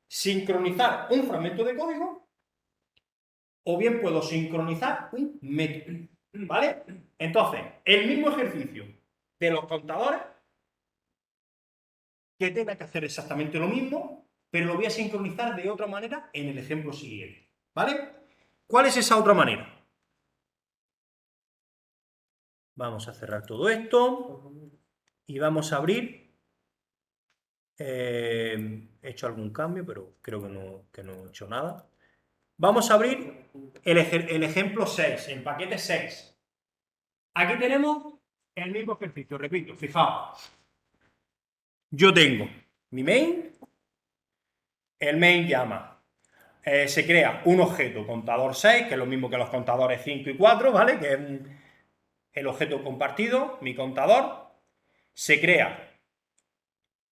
sincronizar un fragmento de código o bien puedo sincronizar un método, ¿vale? Entonces, el mismo ejercicio de los contadores, que tenga que hacer exactamente lo mismo, pero lo voy a sincronizar de otra manera en el ejemplo siguiente, ¿vale? ¿Cuál es esa otra manera? Vamos a cerrar todo esto y vamos a abrir. He hecho algún cambio, pero creo que no he hecho nada. Vamos a abrir el ejemplo 6, el paquete 6. Aquí tenemos el mismo ejercicio, repito, fijaos. Yo tengo mi main, el main llama, se crea un objeto contador 6, que es lo mismo que los contadores 5 y 4, ¿vale? Que es el objeto compartido, mi contador, se crea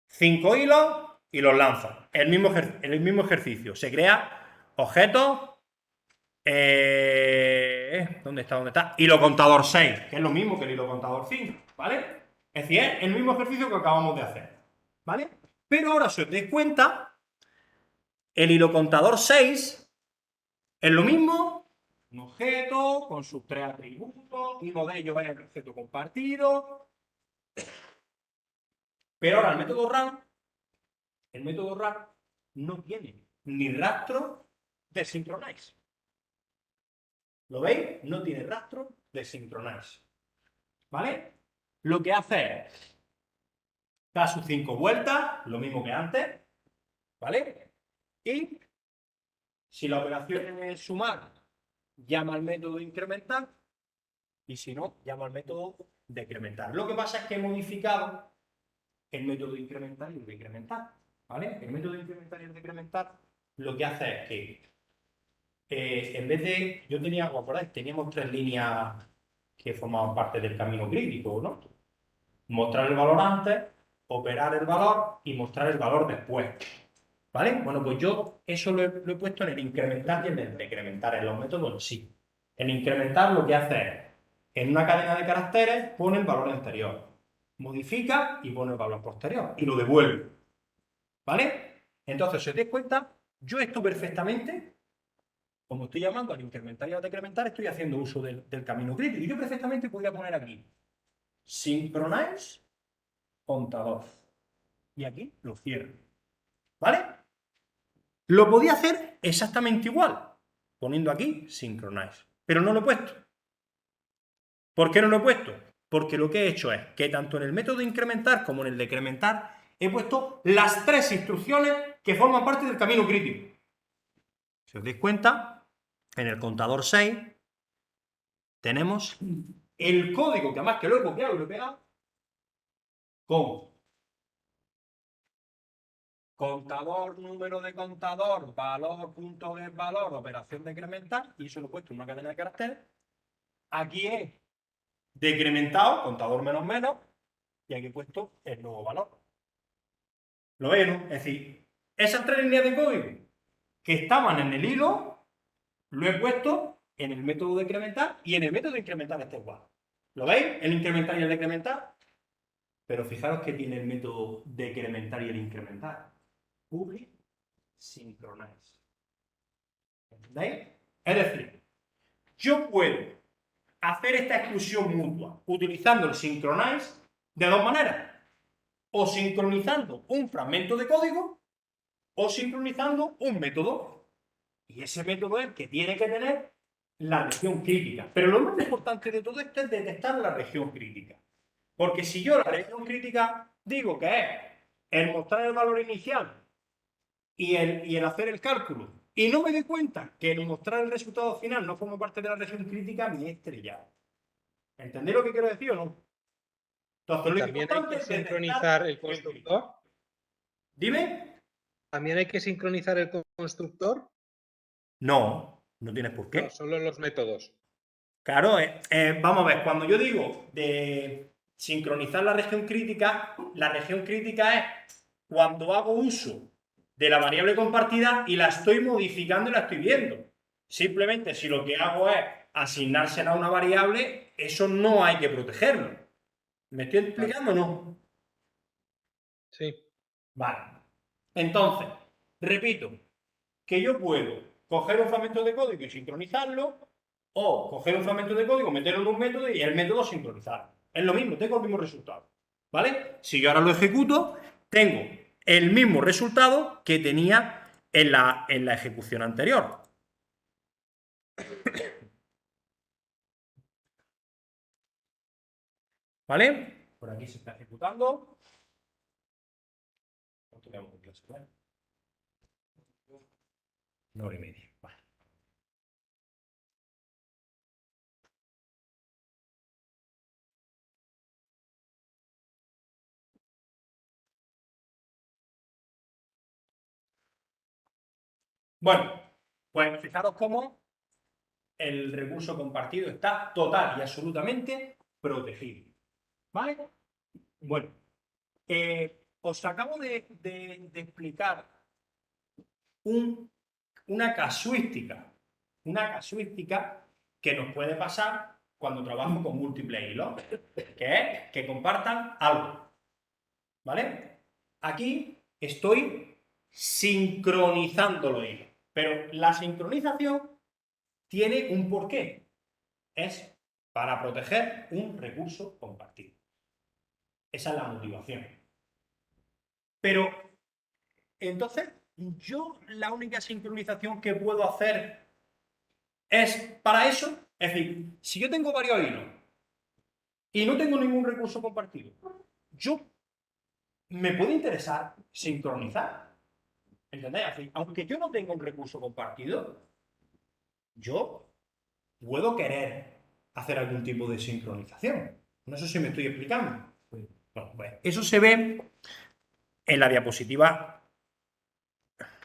5 hilos y los lanza. El mismo ejercicio, se crea objetos, ¿dónde está? ¿Dónde está? Hilo contador 6, que es lo mismo que el hilo contador 5, ¿vale? Es decir, es el mismo ejercicio que acabamos de hacer, ¿vale? Pero ahora, si os dais cuenta, el hilo contador 6 es lo mismo, un objeto con sus 3 atributos, uno de ellos es el objeto compartido. Pero ahora el método run no tiene ni rastro de synchronize. ¿Lo veis? No tiene rastro de synchronize. ¿Vale? Lo que hace es da sus 5 vueltas, lo mismo que antes, ¿vale? Y si la operación es sumar, llama al método incrementar, y si no, llama al método decrementar. Lo que pasa es que he modificado el método de incrementar y el decrementar, ¿vale? El método de incrementar y el decrementar lo que hace es que en vez de, yo tenía, ¿os acordáis? Teníamos 3 líneas que formaban parte del camino crítico, ¿no? Mostrar el valor antes, operar el valor y mostrar el valor después, ¿vale? Bueno, pues yo eso lo he puesto en el incrementar y en el decrementar, en los métodos en sí. El incrementar lo que hace es, en una cadena de caracteres, pone el valor anterior, modifica y pone el valor posterior y lo devuelve, ¿vale? Entonces, si os dais cuenta, yo esto perfectamente, como estoy llamando al incrementar y al decrementar, estoy haciendo uso del camino crítico. Y yo perfectamente podría poner aquí synchronize contador. Y aquí lo cierro. ¿Vale? Lo podía hacer exactamente igual, poniendo aquí synchronize. Pero no lo he puesto. ¿Por qué no lo he puesto? Porque lo que he hecho es que tanto en el método de incrementar como en el decrementar he puesto las 3 instrucciones que forman parte del camino crítico. Si os dais cuenta, en el contador 6 tenemos el código, que además que lo he copiado y lo he pegado, con contador, número de contador, valor, punto de valor, operación decremental, y eso lo he puesto en una cadena de caracteres. Aquí he decrementado, contador menos menos, y aquí he puesto el nuevo valor. ¿Lo veis, no? Es decir, esas 3 líneas de código que estaban en el hilo, lo he puesto en el método decrementar y en el método incrementar está igual. ¿Lo veis? El incrementar y el decrementar. Pero fijaros que tiene el método decrementar y el incrementar. Public synchronize. ¿Entendéis? Es decir, yo puedo hacer esta exclusión mutua utilizando el synchronize de 2 maneras. O sincronizando un fragmento de código o sincronizando un método. Y ese método es el que tiene que tener la región crítica. Pero lo más importante de todo esto es detectar la región crítica. Porque si yo la región crítica digo que es el mostrar el valor inicial y el hacer el cálculo, y no me doy cuenta que el mostrar el resultado final no forma parte de la región crítica, me he estrellado. ¿Entendéis lo que quiero decir o no? Entonces, ¿Y también hay que sincronizar el constructor? Dime. ¿También hay que sincronizar el constructor? No, no tienes por qué. No, solo los métodos. Claro, vamos a ver, cuando yo digo de sincronizar la región crítica es cuando hago uso de la variable compartida y la estoy modificando y la estoy viendo. Simplemente si lo que hago es asignársela a una variable, eso no hay que protegerlo. ¿Me estoy explicando o no? Sí. Vale. Entonces, Repito, que yo puedo coger un fragmento de código y sincronizarlo, o coger un fragmento de código, meterlo en un método y el método sincronizarlo. Es lo mismo, tengo el mismo resultado. ¿Vale? Si yo ahora lo ejecuto, tengo el mismo resultado que tenía en la ejecución anterior. ¿Vale? Por aquí se está ejecutando. ¿Cuánto quedamos de clase? ¿Vale? 1 hora y media. Vale. Bueno, pues fijaros cómo el recurso compartido está total y absolutamente protegido. ¿Vale? Bueno, os acabo de explicar una casuística que nos puede pasar cuando trabajo con múltiples hilos, que es que compartan algo. ¿Vale? Aquí estoy sincronizando los hilos, pero la sincronización tiene un porqué. Es para proteger un recurso compartido. Esa es la motivación. Pero, entonces, yo la única sincronización que puedo hacer es para eso. Es decir, si yo tengo varios hilos y no tengo ningún recurso compartido, yo me puede interesar sincronizar. ¿Entendéis? Es decir, aunque yo no tenga un recurso compartido, yo puedo querer hacer algún tipo de sincronización. No sé si me estoy explicando. Bueno, pues eso se ve en la diapositiva.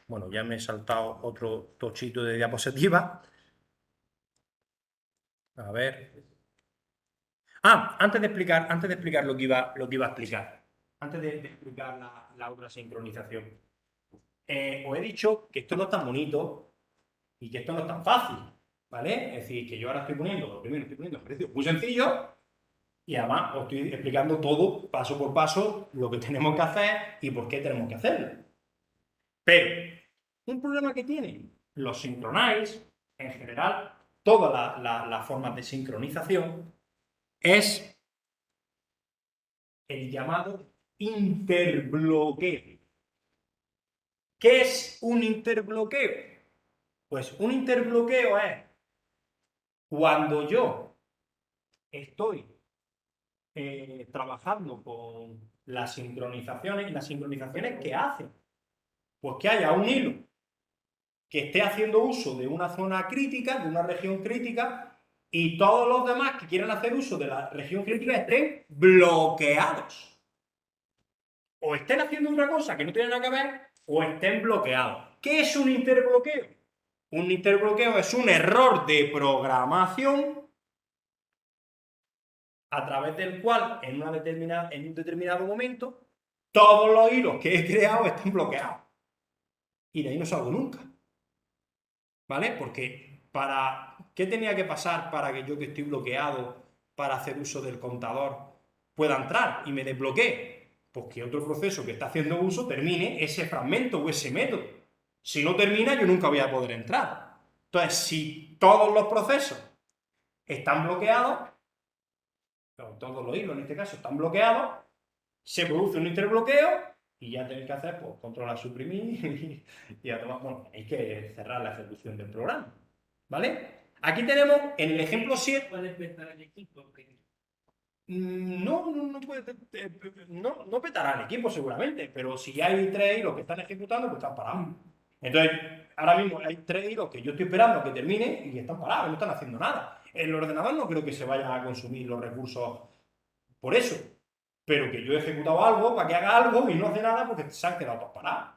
Bueno, ya me he saltado otro tochito de diapositiva. A ver. Antes de explicar lo que iba a explicar. Antes de explicar la otra sincronización. Os he dicho que esto no es tan bonito y que esto no es tan fácil. ¿Vale? Es decir, que yo ahora estoy poniendo ejercicios muy sencillos y además os estoy explicando todo, paso por paso, lo que tenemos que hacer y por qué tenemos que hacerlo. Pero, un problema que tienen los Synchronize, en general, todas las formas de sincronización, es el llamado interbloqueo. ¿Qué es un interbloqueo? Pues un interbloqueo es cuando yo estoy trabajando con las sincronizaciones que hacen, pues que haya un hilo que esté haciendo uso de una zona crítica, de una región crítica, y todos los demás que quieran hacer uso de la región crítica estén bloqueados. O estén haciendo otra cosa que no tiene nada que ver, o estén bloqueados. ¿Qué es un interbloqueo? Un interbloqueo es un error de programación a través del cual en un determinado momento todos los hilos que he creado están bloqueados. Y de ahí no salgo nunca. ¿Vale? Porque ¿qué tenía que pasar para que yo que estoy bloqueado para hacer uso del contador pueda entrar y me desbloquee? Pues que otro proceso que está haciendo uso termine ese fragmento o ese método. Si no termina, yo nunca voy a poder entrar. Entonces, si todos los procesos están bloqueados, todos los hilos en este caso están bloqueados, se produce un interbloqueo y ya tenéis que hacer, pues, control a suprimir y a tomar, bueno, hay que cerrar la ejecución del programa, ¿vale? Aquí tenemos, en el ejemplo 7... ¿Puedes petar el equipo? No petará el equipo seguramente, pero si hay 3 hilos que están ejecutando, pues están parados. Entonces, ahora mismo hay 3 hilos que yo estoy esperando a que termine y están parados, no están haciendo nada. El ordenador no creo que se vaya a consumir los recursos por eso, pero que yo he ejecutado algo para que haga algo y no hace nada porque se han quedado todos parados.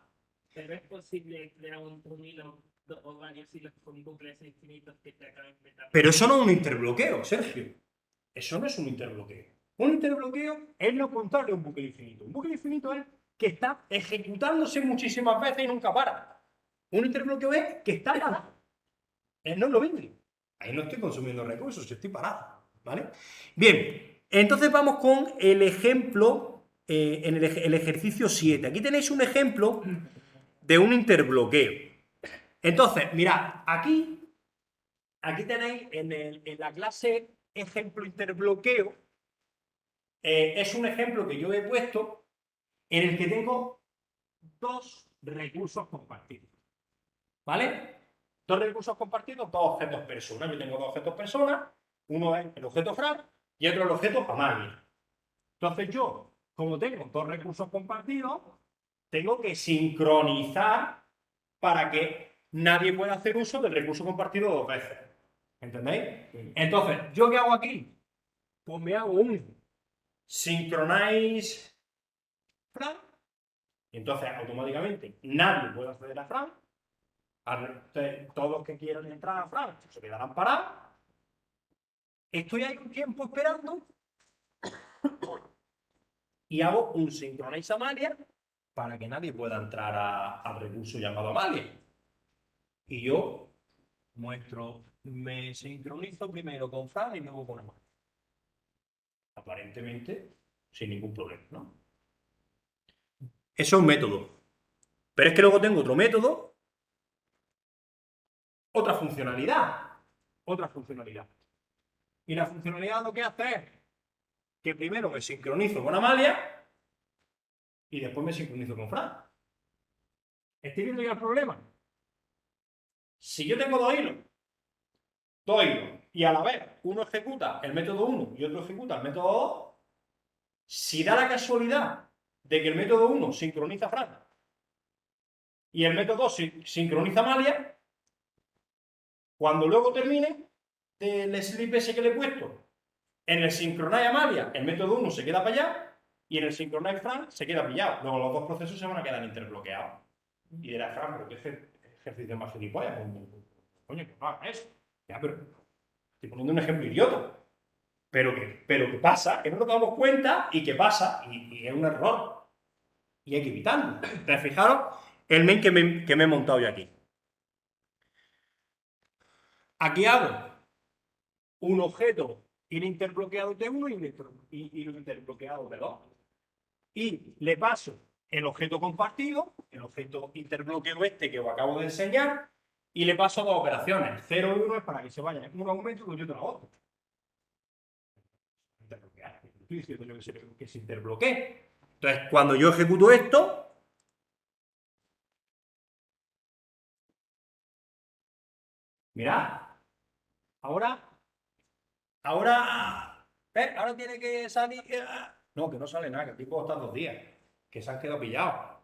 Pero es posible crear un hilo o varios hilos con bucles infinitos que te acaben petando. Pero eso no es un interbloqueo, Sergio. Eso no es un interbloqueo. Un interbloqueo es lo contrario a un bucle infinito. Un bucle infinito es que está ejecutándose muchísimas veces y nunca para. Un interbloqueo es que está parado. No es lo mismo. Ahí no estoy consumiendo recursos, estoy parado. ¿Vale? Bien, entonces vamos con el ejemplo, en el ejercicio 7. Aquí tenéis un ejemplo de un interbloqueo. Entonces, mirad, aquí tenéis en la clase ejemplo interbloqueo, es un ejemplo que yo he puesto en el que tengo dos recursos compartidos. ¿Vale? Dos recursos compartidos, dos objetos personas. Yo tengo dos objetos personas, uno es el objeto Fran y otro el objeto Amalia. Entonces yo, como tengo dos recursos compartidos, tengo que sincronizar para que nadie pueda hacer uso del recurso compartido dos veces. ¿Entendéis? Entonces, ¿yo qué hago aquí? Pues me hago un synchronize Fran y entonces automáticamente nadie puede acceder a Fran. Todos los que quieran entrar a Fran se quedarán parados. Estoy ahí un tiempo esperando y hago un synchronize Amalia para que nadie pueda entrar al recurso llamado Amalia. Y yo me sincronizo primero con Fran y luego con Amalia. Aparentemente sin ningún problema, ¿no? Eso es un método. Pero es que luego tengo otro método, otra funcionalidad. Y la funcionalidad lo que hace es que primero me sincronizo con Amalia y después me sincronizo con Fran. ¿Estoy viendo ya el problema? Si yo tengo dos hilos, y a la vez uno ejecuta el método 1 y otro ejecuta el método 2, si da la casualidad de que el método 1 sincroniza a Fran y el método 2 sincroniza a Amalia, cuando luego termine del slip ese que le he puesto, en el Synchronize Amalia, el método 1 se queda para allá y en el Synchronize Fran se queda pillado. Luego los dos procesos se van a quedar interbloqueados. Y dirá, Fran, pero qué ejercicio más gilipollas. Coño, que no hagas eso. Ya, pero estoy poniendo un ejemplo idiota. Pero que pasa, que no nos damos cuenta y que pasa, y es un error. Y hay que evitarlo. Entonces, fijaros el main que me he montado yo aquí. Aquí hago un objeto interbloqueado de 1 y un interbloqueado de 2. Y le paso el objeto compartido, el objeto interbloqueo este que os acabo de enseñar, y le paso dos operaciones. 0 y 1 es para que se vayan uno a un método y otro a otro. Interbloquear. Estoy diciendo yo que se interbloquee. Entonces, cuando yo ejecuto esto, mirad, ahora tiene que salir. No, que no sale nada, que el tipo está 2 días, que se han quedado pillados,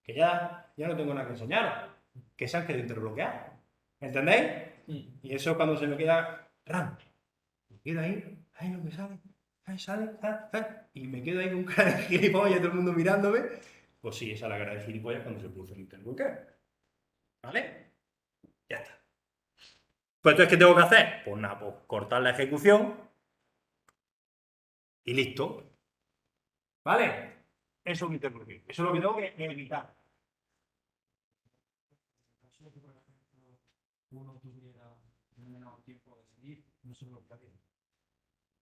que ya no tengo nada que enseñaros, que se han quedado interbloqueados. ¿Entendéis? Y eso cuando se me queda RAM, me quedo ahí, ay, no me sale, sale, y me quedo ahí con cara de gilipollas, todo el mundo mirándome. Pues sí, esa es la cara de gilipollas cuando se produce el interbloqueo. ¿Vale? Ya está. Pues entonces, ¿qué tengo que hacer? Pues nada, pues cortar la ejecución y listo. ¿Vale? Eso es un interbloqueo. Eso es lo que tengo que evitar. Uno tuviera menos tiempo de seguir, no se bloquearía.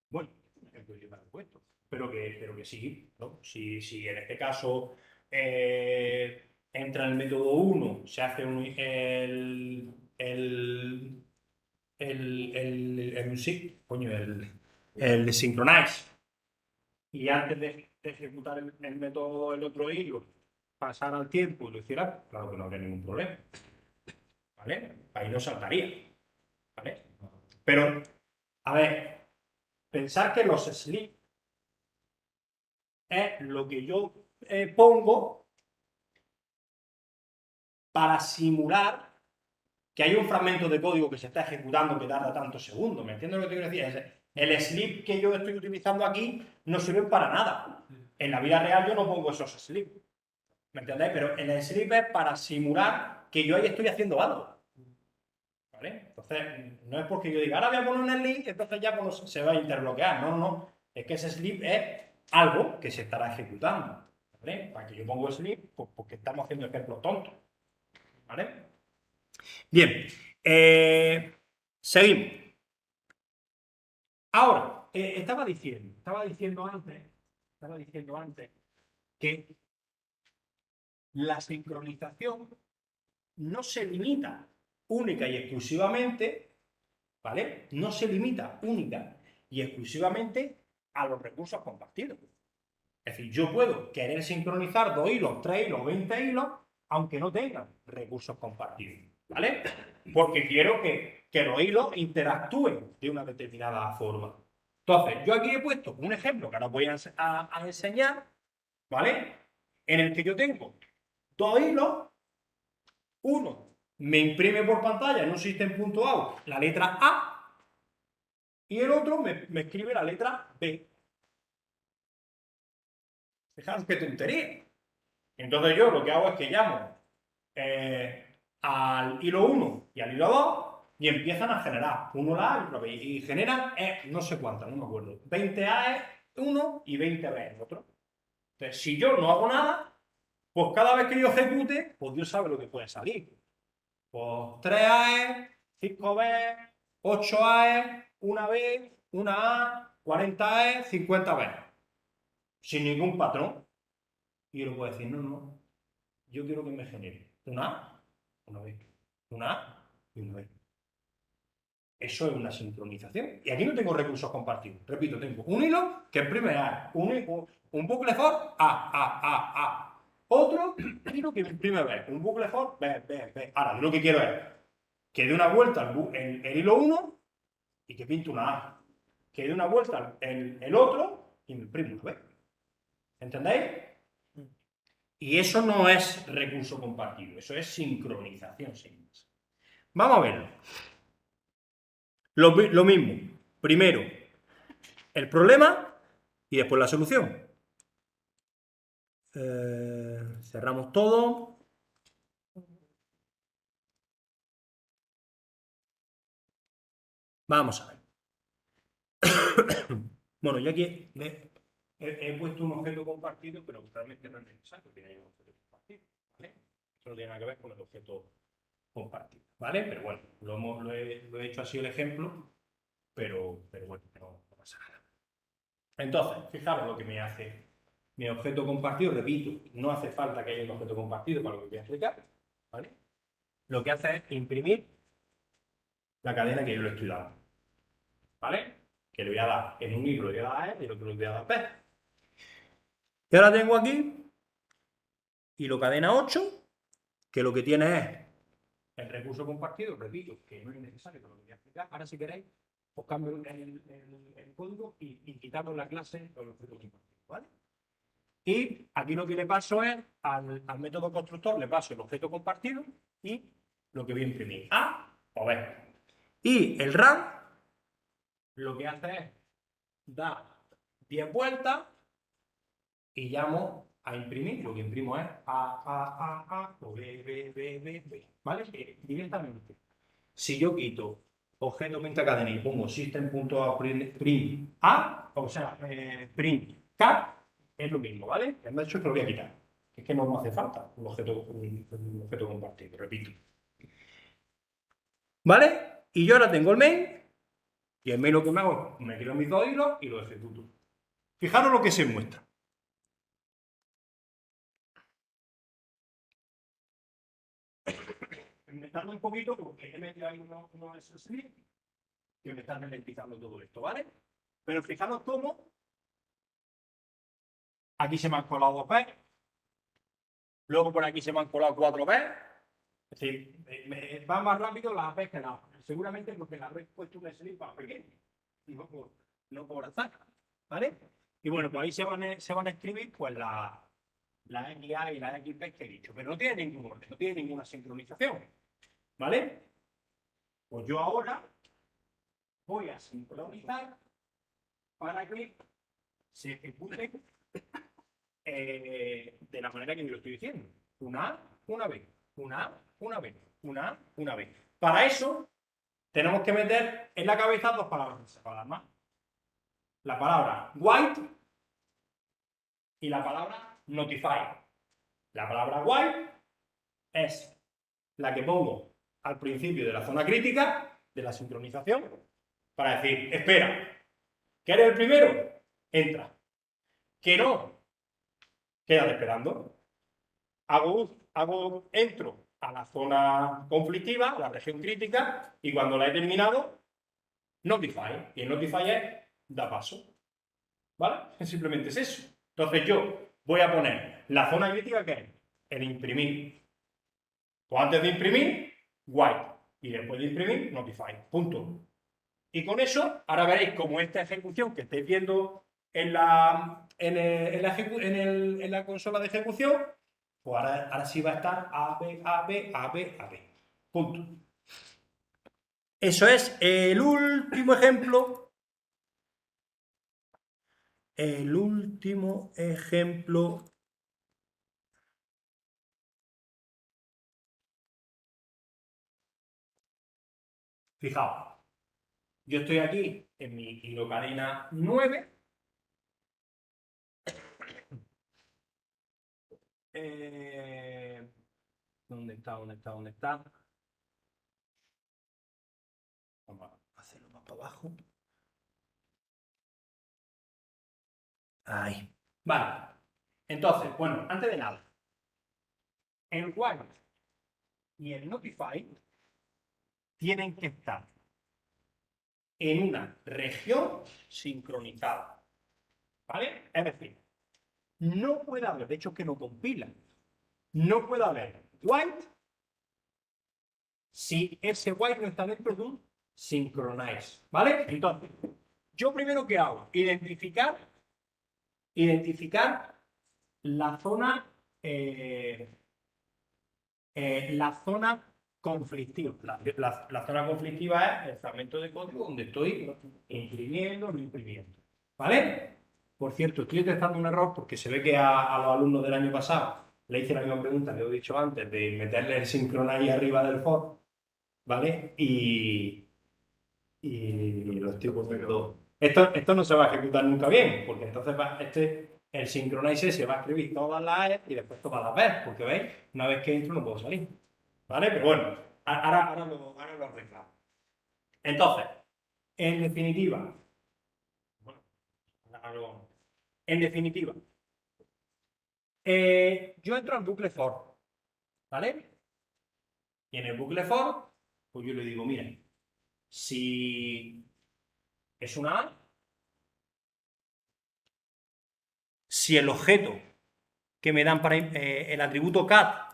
Bueno, ejemplo yo me he puesto. Pero que sí, ¿no? Si en este caso entra en el método 1, se hace el synchronize, y antes de ejecutar el método del otro hilo, pasar al tiempo y lo hiciera, claro que no habría ningún problema. ¿Vale? Ahí no saltaría. ¿Vale? Pero, a ver, pensar que los sleep es lo que yo pongo para simular que hay un fragmento de código que se está ejecutando que tarda tantos segundos. ¿Me entiendes lo que te quiero decir? El sleep que yo estoy utilizando aquí no sirve para nada. En la vida real yo no pongo esos sleep. ¿Me entendéis? Pero el sleep es para simular que yo ahí estoy haciendo algo. ¿Vale? Entonces, no es porque yo diga, ahora voy a poner un sleep, entonces ya se va a interbloquear. No. Es que ese sleep es algo que se estará ejecutando. ¿Vale? Para que yo pongo sleep, pues porque estamos haciendo ejemplos tontos. ¿Vale? Bien. Seguimos. Ahora, estaba diciendo antes que la sincronización no se limita única y exclusivamente, ¿vale? No se limita única y exclusivamente a los recursos compartidos. Es decir, yo puedo querer sincronizar 2 hilos, 3 hilos, 20 hilos, aunque no tengan recursos compartidos, ¿vale? Porque quiero que los hilos interactúen de una determinada forma. Entonces, yo aquí he puesto un ejemplo que ahora voy a enseñar, ¿vale? En el que yo tengo 2 hilos, uno me imprime por pantalla en un system.out la letra A y el otro me escribe la letra B. Fijaros qué tontería. Entonces yo lo que hago es que llamo al hilo 1 y al hilo 2 y empiezan a generar uno la A y otro B. Y generan no sé cuántas, no me acuerdo. 20A es uno y 20B es otro. Entonces, si yo no hago nada, pues cada vez que yo ejecute, pues Dios sabe lo que puede salir. Pues 3A, 5B, 8A, 1B, 1A, 40A, 50B. Sin ningún patrón. Y yo le puedo decir, no, yo quiero que me genere una A, una B, una A y una B. Eso es una sincronización. Y aquí no tengo recursos compartidos. Repito, tengo un hilo que imprime A, un bucle for A. Otro hilo que imprime B, un bucle for B. Ahora, yo lo que quiero es que dé una vuelta el hilo 1 y que pinte una A. Que dé una vuelta el otro y me imprime una B. ¿Entendéis? Y eso no es recurso compartido, eso es sincronización sin más. Vamos a verlo. Lo mismo. Primero, el problema y después la solución. Cerramos todo. Vamos a ver. Bueno, yo aquí he puesto un objeto compartido, pero realmente no es necesario que haya un objeto compartido. ¿Vale? Eso no tiene nada que ver con el objeto compartido. ¿Vale? Pero bueno, lo he hecho así el ejemplo, pero bueno, no pasa nada. Entonces, fijaros lo que me hace mi objeto compartido. Repito, no hace falta que haya un objeto compartido para lo que voy a explicar. ¿Vale? Lo que hace es imprimir la cadena que yo le estoy dando. ¿Vale? Que le voy a dar en un hilo, le voy a dar A y en otro le voy a dar B. Y ahora tengo aquí hilo cadena 8, que lo que tiene es el recurso compartido, repito, que no es necesario que lo voy a explicar. Ahora, si queréis, os cambio el código y quitamos la clase con los objetos compartidos, ¿vale? Y aquí lo que le paso es al método constructor, le paso el objeto compartido y lo que voy a imprimir, A o B. Y el RAM lo que hace es dar 10 vueltas y llamo a imprimir. Lo que imprimo es A o B, ¿vale? Directamente. Si yo quito objeto cadena y pongo system.out.print A, o sea, print cat, es lo mismo, ¿vale? De hecho, que lo voy a quitar. Es que no me hace falta un objeto compartido, repito. ¿Vale? Y yo ahora tengo el main, y el main lo que me hago es me creo mis 2 hilos y lo ejecuto. Fijaros lo que se muestra. Me tardo un poquito porque he metido ahí unos SSD que me están ralentizando todo esto, ¿vale? Pero fijaros cómo aquí se me han colado 2 B, luego por aquí se me han colado 4 B. Es decir, va más rápido las B que las A. Seguramente porque la he puesto un SSD más pequeño, no por azar, ¿vale? Y bueno, pues ahí se van a escribir pues la XA y la XB que he dicho, pero no tiene ningún orden, no tiene ninguna sincronización, ¿vale? Pues yo ahora voy a sincronizar para que se ejecute de la manera que yo lo estoy diciendo. Una A, una B, una A, una B, una A, una B. Para eso tenemos que meter en la cabeza 2 palabras separadas más. La palabra white y la palabra notify. La palabra white es la que pongo al principio de la zona crítica de la sincronización para decir, espera, que eres el primero, entra. Que no, quédate esperando. entro a la zona conflictiva, a la región crítica, y cuando la he terminado, notify. Y el notify es da paso. ¿Vale? Simplemente es eso. Entonces yo voy a poner la zona crítica que es el imprimir. Pues antes de imprimir, white. Y después de imprimir, notify. Punto. Y con eso, ahora veréis como esta ejecución que estáis viendo en la consola de ejecución, pues ahora sí va a estar A, B, A, B, A, B, A, B. Punto. Eso es el último ejemplo. El último ejemplo. Fijaos, yo estoy aquí en mi hilo cadena 9. ¿Dónde está? ¿Dónde está? ¿Dónde está? Vamos a hacerlo más para abajo. Ahí. Vale. Entonces, bueno, antes de nada, el while y el notify tienen que estar en una región sincronizada. ¿Vale? Es decir, no puede haber, de hecho que no compilan, no puede haber while si ese while no está dentro de un synchronize. ¿Vale? Entonces, yo primero que hago, identificar la zona conflictiva. La zona conflictiva es el fragmento de código donde estoy imprimiendo o no imprimiendo. ¿Vale? Por cierto, estoy detectando un error porque se ve que a los alumnos del año pasado le hice la misma pregunta que os he dicho antes de meterle el synchronize arriba del for, ¿vale? Y lo estoy poniendo. Esto no se va a ejecutar nunca bien, porque entonces el synchronize se va a escribir todas las E y después todas las B, porque veis, una vez que entro no puedo salir. ¿Vale? Pero bueno, ahora lo arreglamos. Entonces, en definitiva, bueno, en definitiva, yo entro al bucle for, ¿vale? Y en el bucle for, pues yo le digo, miren, si es una A, si el objeto que me dan para el atributo cat,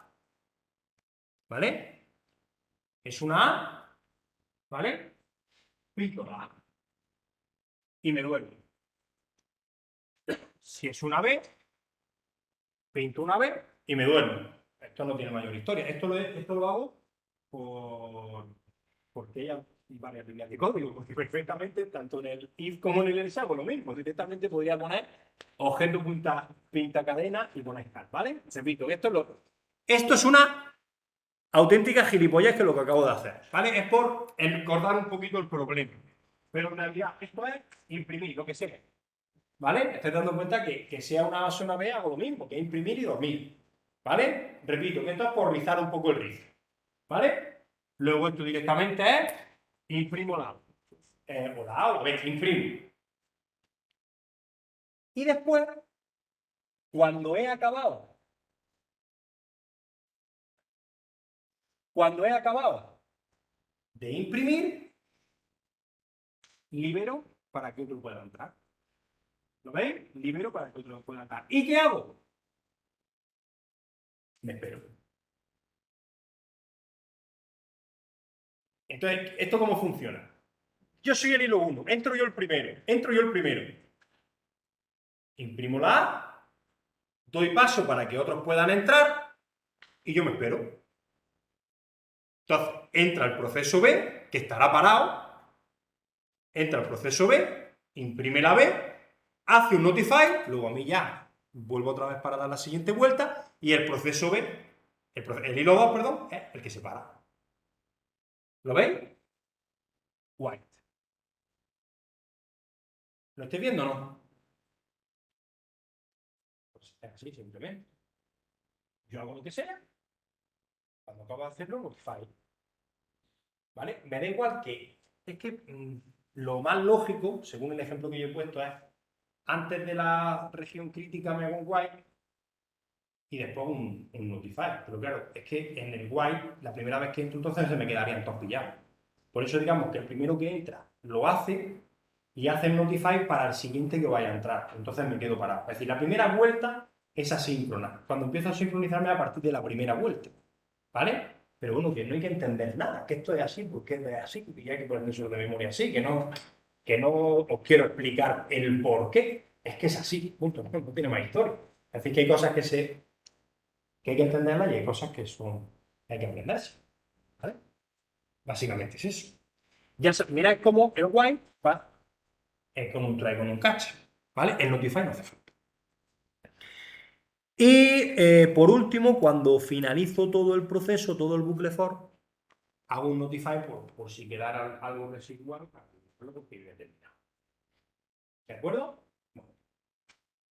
¿vale? Es una A, ¿vale? Pinto la A y me duermo. Si es una B, pinto una B y me duermo. Esto no tiene mayor historia. Esto lo hago porque hay varias líneas de código, porque perfectamente, tanto en el if como en el else hago lo mismo. Directamente podría poner objeto pinta cadena y poner cat, ¿vale? Repito, esto es una auténtica gilipollez que es lo que acabo de hacer, ¿vale? Es por cortar un poquito el problema. Pero en realidad esto es imprimir, lo que sea. ¿Vale? Estoy dando cuenta que sea una A o una B hago lo mismo, que imprimir y dormir. ¿Vale? Repito, que esto es por rizar un poco el rizo. ¿Vale? Luego esto directamente es imprimo la A. O la A o la B, imprimo. Y después, cuando he acabado de imprimir, libero para que otro pueda entrar. ¿Lo veis? Libero para que otro pueda entrar. ¿Y qué hago? Me espero. Entonces, ¿esto cómo funciona? Yo soy el hilo 1, entro yo el primero. Imprimo la A, doy paso para que otros puedan entrar y yo me espero. Entonces, entra el proceso B, que estará parado, entra el proceso B, imprime la B, hace un notify, luego a mí ya vuelvo otra vez para dar la siguiente vuelta y el proceso B, el hilo 2, perdón, es el que se para. ¿Lo veis? White. ¿Lo estáis viendo o no? Pues es así, simplemente. Yo hago lo que sea, cuando acabo de hacerlo, notify. ¿Vale? Me da igual que... Es que lo más lógico, según el ejemplo que yo he puesto, es antes de la región crítica me hago un while y después un notify. Pero claro, es que en el while, la primera vez que entro, entonces se me quedarían todos pillados. Por eso digamos que el primero que entra lo hace y hace el notify para el siguiente que vaya a entrar. Entonces me quedo parado. Es decir, la primera vuelta es asíncrona. Cuando empiezo a sincronizarme a partir de la primera vuelta. ¿Vale? Pero bueno, que no hay que entender nada, que esto es así, porque es así, y hay que poner eso de memoria así, que no os quiero explicar el por qué. Es que es así, punto, no tiene más historia. Es decir, que hay cosas que hay que entenderlas y hay cosas que hay que aprenderse. ¿Vale? Básicamente es eso. Mirad cómo el while va con un try, con un catch. ¿Vale? El notify no hace falta. Y por último, cuando finalizo todo el proceso, todo el bucle for, hago un notify por si quedara algo residual para luego que ya terminado. ¿De acuerdo? Bueno,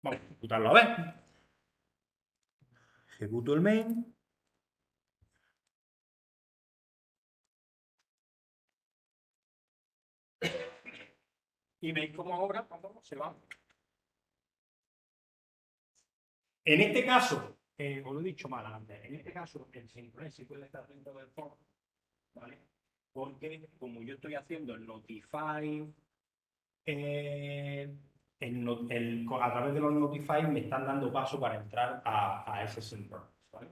vamos a ejecutarlo a ver. Ejecuto el main. Y veis cómo ahora se va. En este caso, os lo he dicho mal antes, en este caso el sincronizar sí puede estar dentro del for, ¿vale? Porque como yo estoy haciendo el notify, a través de los notify me están dando paso para entrar a ese sincron, ¿vale?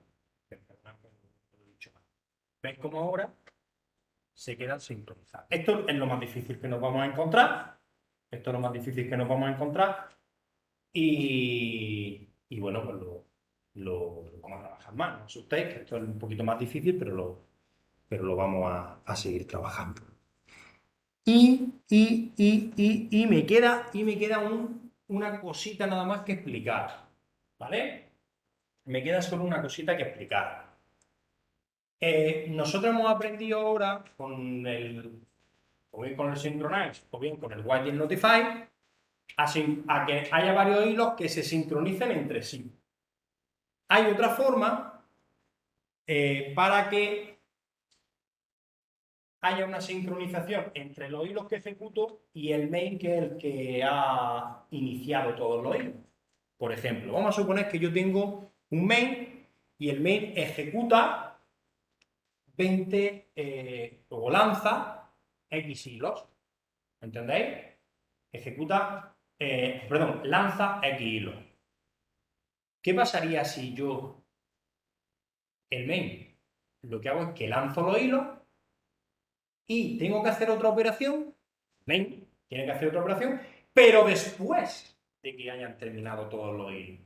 ¿Veis cómo ahora se queda sincronizado? Esto es lo más difícil que nos vamos a encontrar. Esto es lo más difícil que nos vamos a encontrar. Y bueno, pues lo vamos a trabajar más. No asustéis, que esto es un poquito más difícil, pero lo vamos a seguir trabajando. Y me queda una cosita nada más que explicar. ¿Vale? Me queda solo una cosita que explicar. Nosotros hemos aprendido ahora o bien con el synchronize o bien con el while y el notify a que haya varios hilos que se sincronicen entre sí. Hay otra forma para que haya una sincronización entre los hilos que ejecuto y el main, que es el que ha iniciado todos los hilos. Por ejemplo, vamos a suponer que yo tengo un main y el main ejecuta 20 o lanza X hilos. ¿Entendéis? Lanza X hilos. ¿Qué pasaría si yo, el main, lo que hago es que lanzo los hilos y tengo que hacer otra operación? Main tiene que hacer otra operación, pero después de que hayan terminado todos los hilos.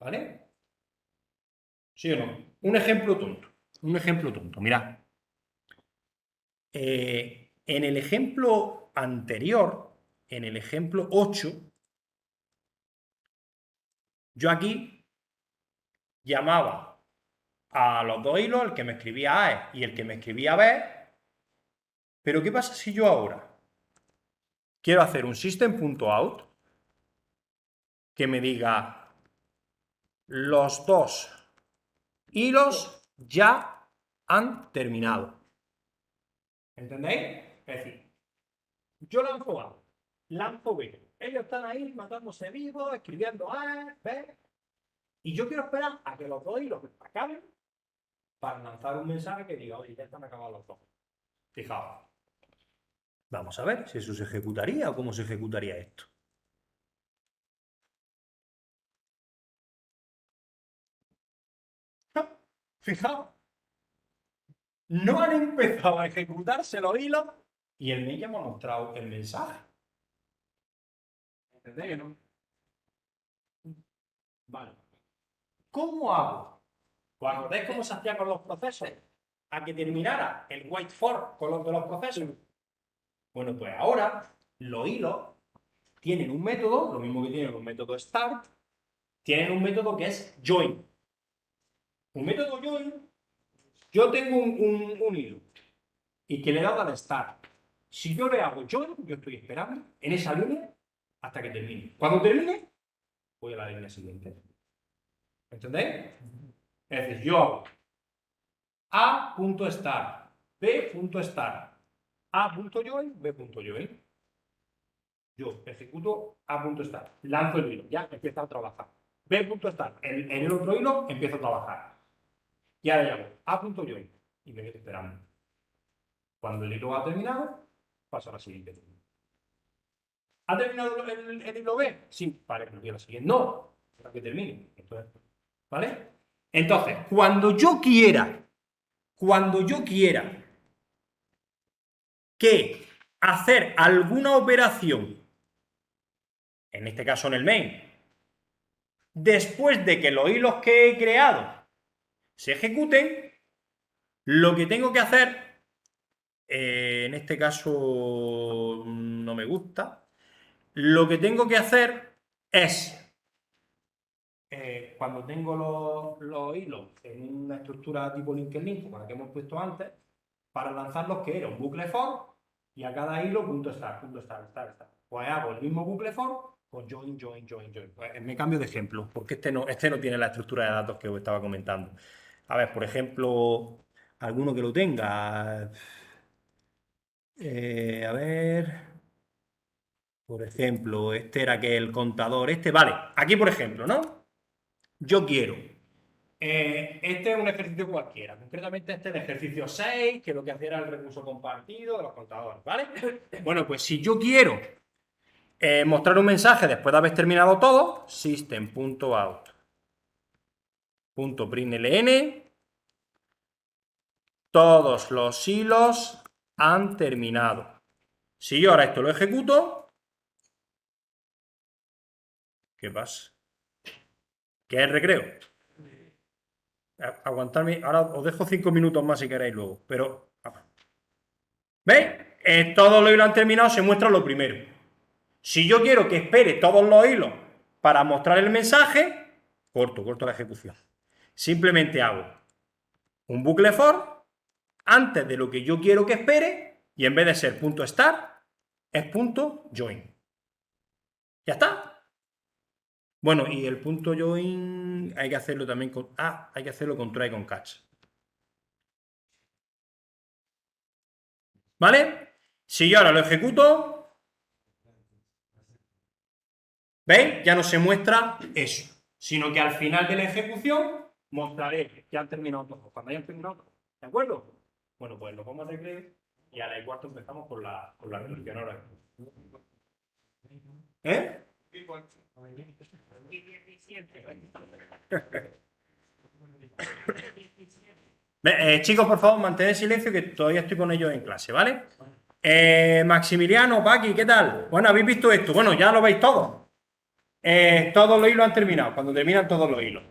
¿Vale? ¿Sí o no? Un ejemplo tonto. Mirad. En el ejemplo anterior, en el ejemplo 8, yo aquí llamaba a los dos hilos, el que me escribía A y el que me escribía B. Pero ¿qué pasa si yo ahora quiero hacer un system.out que me diga los dos hilos ya han terminado? ¿Entendéis? Es decir, yo lanzo A, lanzo B. Ellos están ahí matándose vivos, escribiendo A, B. Y yo quiero esperar a que los dos hilos acaben para lanzar un mensaje que diga, oye, ya están acabados los dos. Fijaos. Vamos a ver si eso se ejecutaría o cómo se ejecutaría esto. Fijaos. No han empezado a ejecutarse los hilos y el mail ya me ha mostrado el mensaje. ¿Entendéis, no? Vale. ¿Cómo hago? Cuando veis cómo se hacía con los procesos, a que terminara el wait for con los de los procesos. Bueno, pues ahora los hilos tienen un método, lo mismo que tienen un método start, tienen un método que es join. Un método join, yo tengo un hilo y que le he dado al start. Si yo le hago join, yo estoy esperando en esa línea hasta que termine. Cuando termine, voy a la línea siguiente. ¿Entendéis? Es decir, yo hago A.start, B.start, A.join, B.join. Yo ejecuto A.start, lanzo el hilo, ya empieza a trabajar. B.start. En el otro hilo empiezo a trabajar. Y ahora llamo A.join y me quedo esperando. Cuando el hilo ha terminado, paso a la siguiente. ¿Ha terminado el hilo B? Sí, vale, pero voy a la siguiente. No, para que termine. Entonces, ¿vale? Entonces, cuando yo quiera que hacer alguna operación, en este caso en el main, después de que los hilos que he creado se ejecuten, lo que tengo que hacer, en este caso no me gusta, lo que tengo que hacer es, cuando tengo los hilos en una estructura tipo link, como la que hemos puesto antes, para lanzarlos, que era un bucle for, y a cada hilo .start. Pues hago el mismo bucle for con join. Pues me cambio de ejemplo, porque este no tiene la estructura de datos que os estaba comentando. A ver, por ejemplo, alguno que lo tenga. A ver. Por ejemplo, este era que el contador. Vale, aquí por ejemplo, ¿no? Yo quiero. Este es un ejercicio cualquiera. Concretamente este es el ejercicio 6, que lo que hacía era el recurso compartido de los contadores, ¿vale? Bueno, pues si yo quiero mostrar un mensaje después de haber terminado todo, system.out.println, todos los hilos han terminado. Si yo ahora esto lo ejecuto, ¿qué pasa? ¿Qué es el recreo? Aguantarme, ahora os dejo 5 minutos más si queréis luego, pero ¿veis? Todos los hilos han terminado, se muestra lo primero. Si yo quiero que espere todos los hilos para mostrar el mensaje, corto la ejecución. Simplemente hago un bucle for antes de lo que yo quiero que espere, y en vez de ser .start es .join. ¿Ya está? Bueno, y el .join hay que hacerlo también con hay que hacerlo con try con catch. ¿Vale? Si yo ahora lo ejecuto, ¿veis? Ya no se muestra eso, sino que al final de la ejecución mostraré que han terminado todos. Cuando hayan terminado todos. ¿De acuerdo? Bueno, pues lo vamos a recrear y a las 4 empezamos con la resolución ahora. ¿Eh? Chicos, por favor, mantened silencio que todavía estoy con ellos en clase, ¿vale? Maximiliano, Paqui, ¿qué tal? Bueno, ¿habéis visto esto? Bueno, ya lo veis todos. Todos los hilos han terminado, cuando terminan todos los hilos.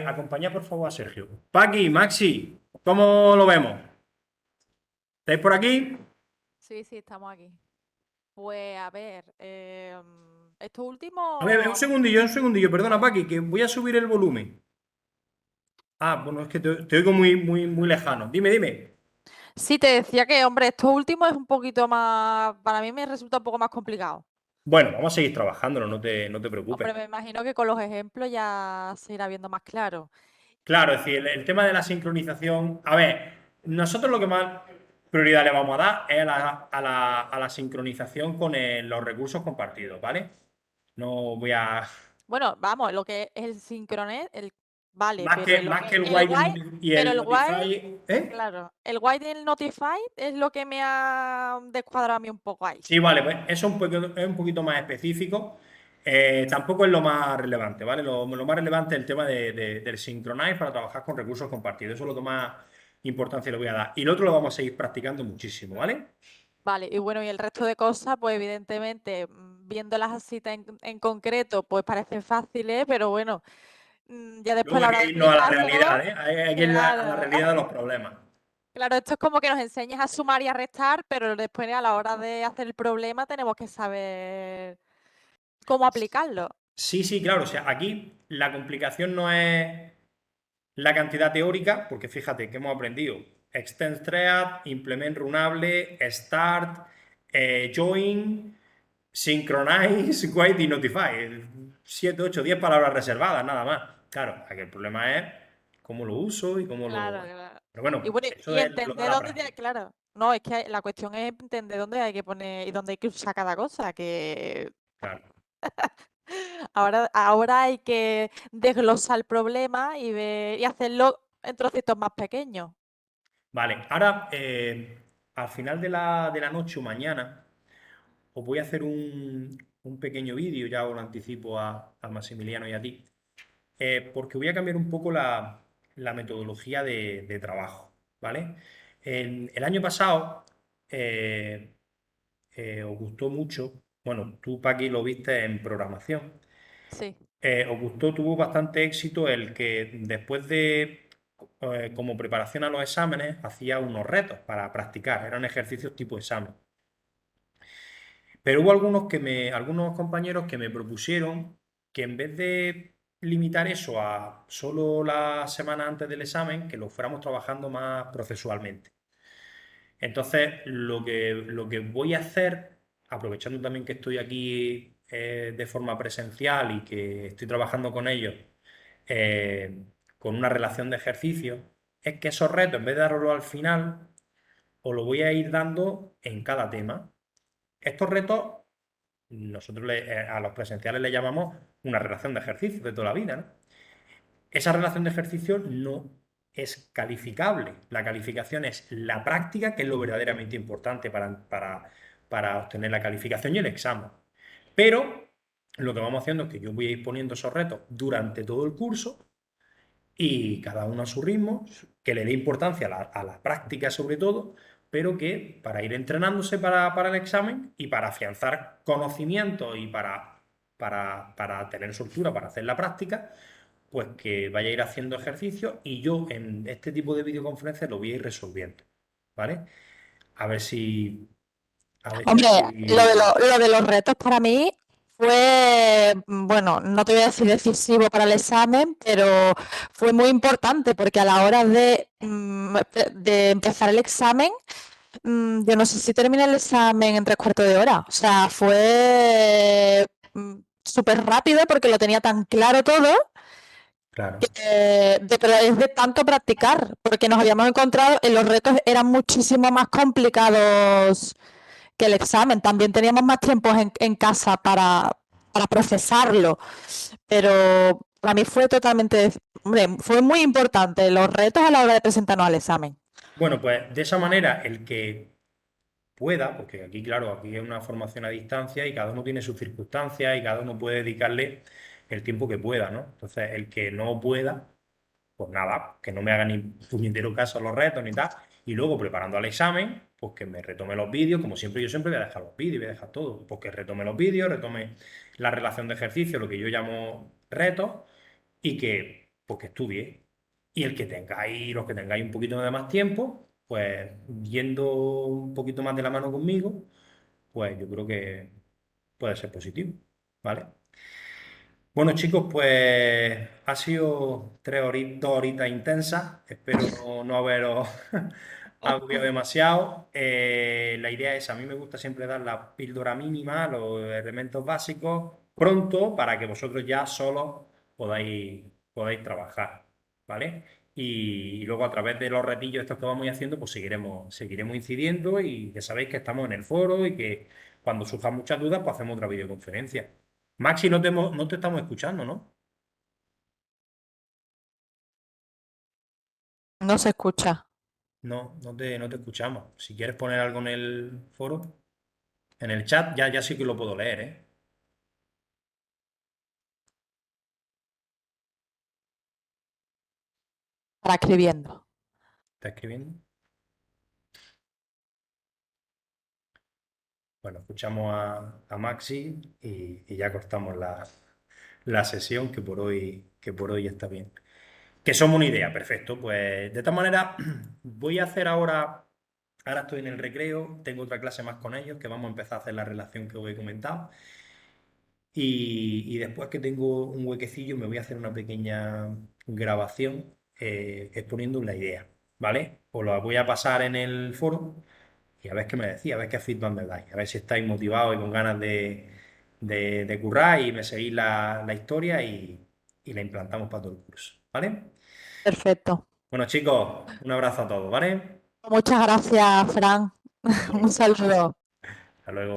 Acompañad, por favor, a Sergio. Paqui, Maxi, ¿cómo lo vemos? ¿Estáis por aquí? Sí, estamos aquí. Pues a ver, esto último. A ver, un segundillo, perdona, Paqui, que voy a subir el volumen. Bueno, es que te oigo muy lejano. Dime. Sí, te decía que, hombre, esto último es un poquito más. Para mí me resulta un poco más complicado. Bueno, vamos a seguir trabajándolo, no te preocupes. Hombre, me imagino que con los ejemplos ya se irá viendo más claro. Claro, es decir, el tema de la sincronización. A ver, nosotros lo que más prioridad le vamos a dar es a la sincronización con los recursos compartidos, ¿vale? No voy a. Bueno, vamos, lo que es el Synchronet, vale, Más que el white y pero el el notify. claro, el white y el notify es lo que me ha descuadrado a mí un poco ahí. Sí, vale, pues eso es un poquito más específico. Tampoco es lo más relevante, ¿vale? Lo más relevante es el tema del Synchronize para trabajar con recursos compartidos. Eso es lo que más importancia le voy a dar. Y lo otro lo vamos a seguir practicando muchísimo, ¿vale? Vale, y bueno, y el resto de cosas, pues evidentemente, viéndolas así en concreto, pues parecen fáciles, pero bueno, ya después a Luego la hay hora que de irnos a la aplicarlo, realidad, ¿eh? Hay que ir a la claro, realidad de los problemas. claro, esto es como que nos enseñas a sumar y a restar, pero después a la hora de hacer el problema tenemos que saber cómo aplicarlo. Sí, claro. O sea, aquí la complicación no es la cantidad teórica, porque fíjate que hemos aprendido extend thread, implement runable, start, join, synchronize, wait y notify. 7, 8, 10 palabras reservadas, nada más. Claro, aquí el problema es cómo lo uso y cómo Claro, lo. claro. Pero bueno, Y bueno, eso y es lo de entender la dónde, práctica. claro, no, es que la cuestión es entender dónde hay que poner y dónde hay que usar cada cosa, que Claro. Ahora hay que desglosar el problema y hacerlo en trocitos más pequeños. Vale, ahora al final de la noche o mañana os voy a hacer un pequeño vídeo, ya os lo anticipo a Maximiliano y a ti, porque voy a cambiar un poco la metodología de trabajo, ¿vale? El año pasado eh, os gustó mucho, bueno, tú, Paqui, lo viste en programación. Sí, Os gustó, tuvo bastante éxito el que después de, como preparación a los exámenes, hacía unos retos para practicar, eran ejercicios tipo examen. Pero hubo algunos compañeros que me propusieron que en vez de limitar eso a solo la semana antes del examen, que lo fuéramos trabajando más procesualmente. Entonces, lo que voy a hacer, aprovechando también que estoy aquí de forma presencial y que estoy trabajando con ellos con una relación de ejercicio, es que esos retos, en vez de darlos al final, os lo voy a ir dando en cada tema. Estos retos, nosotros a los presenciales le llamamos una relación de ejercicio de toda la vida, ¿no? Esa relación de ejercicio no es calificable. La calificación es la práctica, que es lo verdaderamente importante para obtener la calificación y el examen. Pero lo que vamos haciendo es que yo voy a ir poniendo esos retos durante todo el curso y cada uno a su ritmo, que le dé importancia a la práctica sobre todo, pero que para ir entrenándose para el examen y para afianzar conocimiento y para tener soltura para hacer la práctica, pues que vaya a ir haciendo ejercicio y yo en este tipo de videoconferencias lo voy a ir resolviendo, ¿vale? A ver si... A ver hombre, si... lo de los retos para mí fue, bueno, no te voy a decir decisivo para el examen, pero fue muy importante porque a la hora de empezar el examen, yo no sé si terminé el examen en 3/4 de hora. O sea, fue súper rápido porque lo tenía tan claro todo. Claro. Pero es de tanto practicar, porque nos habíamos encontrado en los retos eran muchísimo más complicados que el examen. También teníamos más tiempo en casa para procesarlo, pero para mí fue totalmente, hombre, fue muy importante los retos a la hora de presentarnos al examen. Bueno, pues de esa manera el que pueda, porque aquí, claro, aquí es una formación a distancia y cada uno tiene sus circunstancias y cada uno puede dedicarle el tiempo que pueda, ¿no? Entonces, el que no pueda, pues nada, que no me haga ni puñetero caso a los retos ni tal. Y luego, preparando al examen, pues que me retome los vídeos, como siempre, yo siempre voy a dejar los vídeos, voy a dejar todo. Pues que retome los vídeos, retome la relación de ejercicio, lo que yo llamo retos, y que, pues que estudie. Y los que tengáis un poquito de más tiempo, pues yendo un poquito más de la mano conmigo, pues yo creo que puede ser positivo, ¿vale? Bueno, chicos, pues ha sido 2 horitas intensas. Espero no haberos agobiado demasiado. La idea es, a mí me gusta siempre dar la píldora mínima, los elementos básicos, pronto, para que vosotros ya solos podáis trabajar, ¿vale? Y luego a través de los retillos estos que vamos haciendo, pues seguiremos incidiendo y que sabéis que estamos en el foro y que cuando surjan muchas dudas, pues hacemos otra videoconferencia. Maxi, no te estamos escuchando, ¿no? No se escucha. No, no te escuchamos. Si quieres poner algo en el foro, en el chat, ya sí que lo puedo leer, ¿eh? Para escribiendo. ¿Está escribiendo? Bueno, escuchamos a Maxi y ya cortamos la sesión que por hoy está bien. Que somos una idea, perfecto. Pues de esta manera voy a hacer ahora estoy en el recreo, tengo otra clase más con ellos, que vamos a empezar a hacer la relación que os he comentado. Y después que tengo un huequecillo, me voy a hacer una pequeña grabación exponiendo la idea, ¿vale? Os la voy a pasar en el foro y a ver qué me decís, a ver qué feedback me dais, a ver si estáis motivados y con ganas de currar y me seguís la historia y la implantamos para todo el curso, ¿vale? Perfecto. Bueno, chicos, un abrazo a todos, ¿vale? Muchas gracias, Fran. Hasta Un luego. saludo. Hasta luego.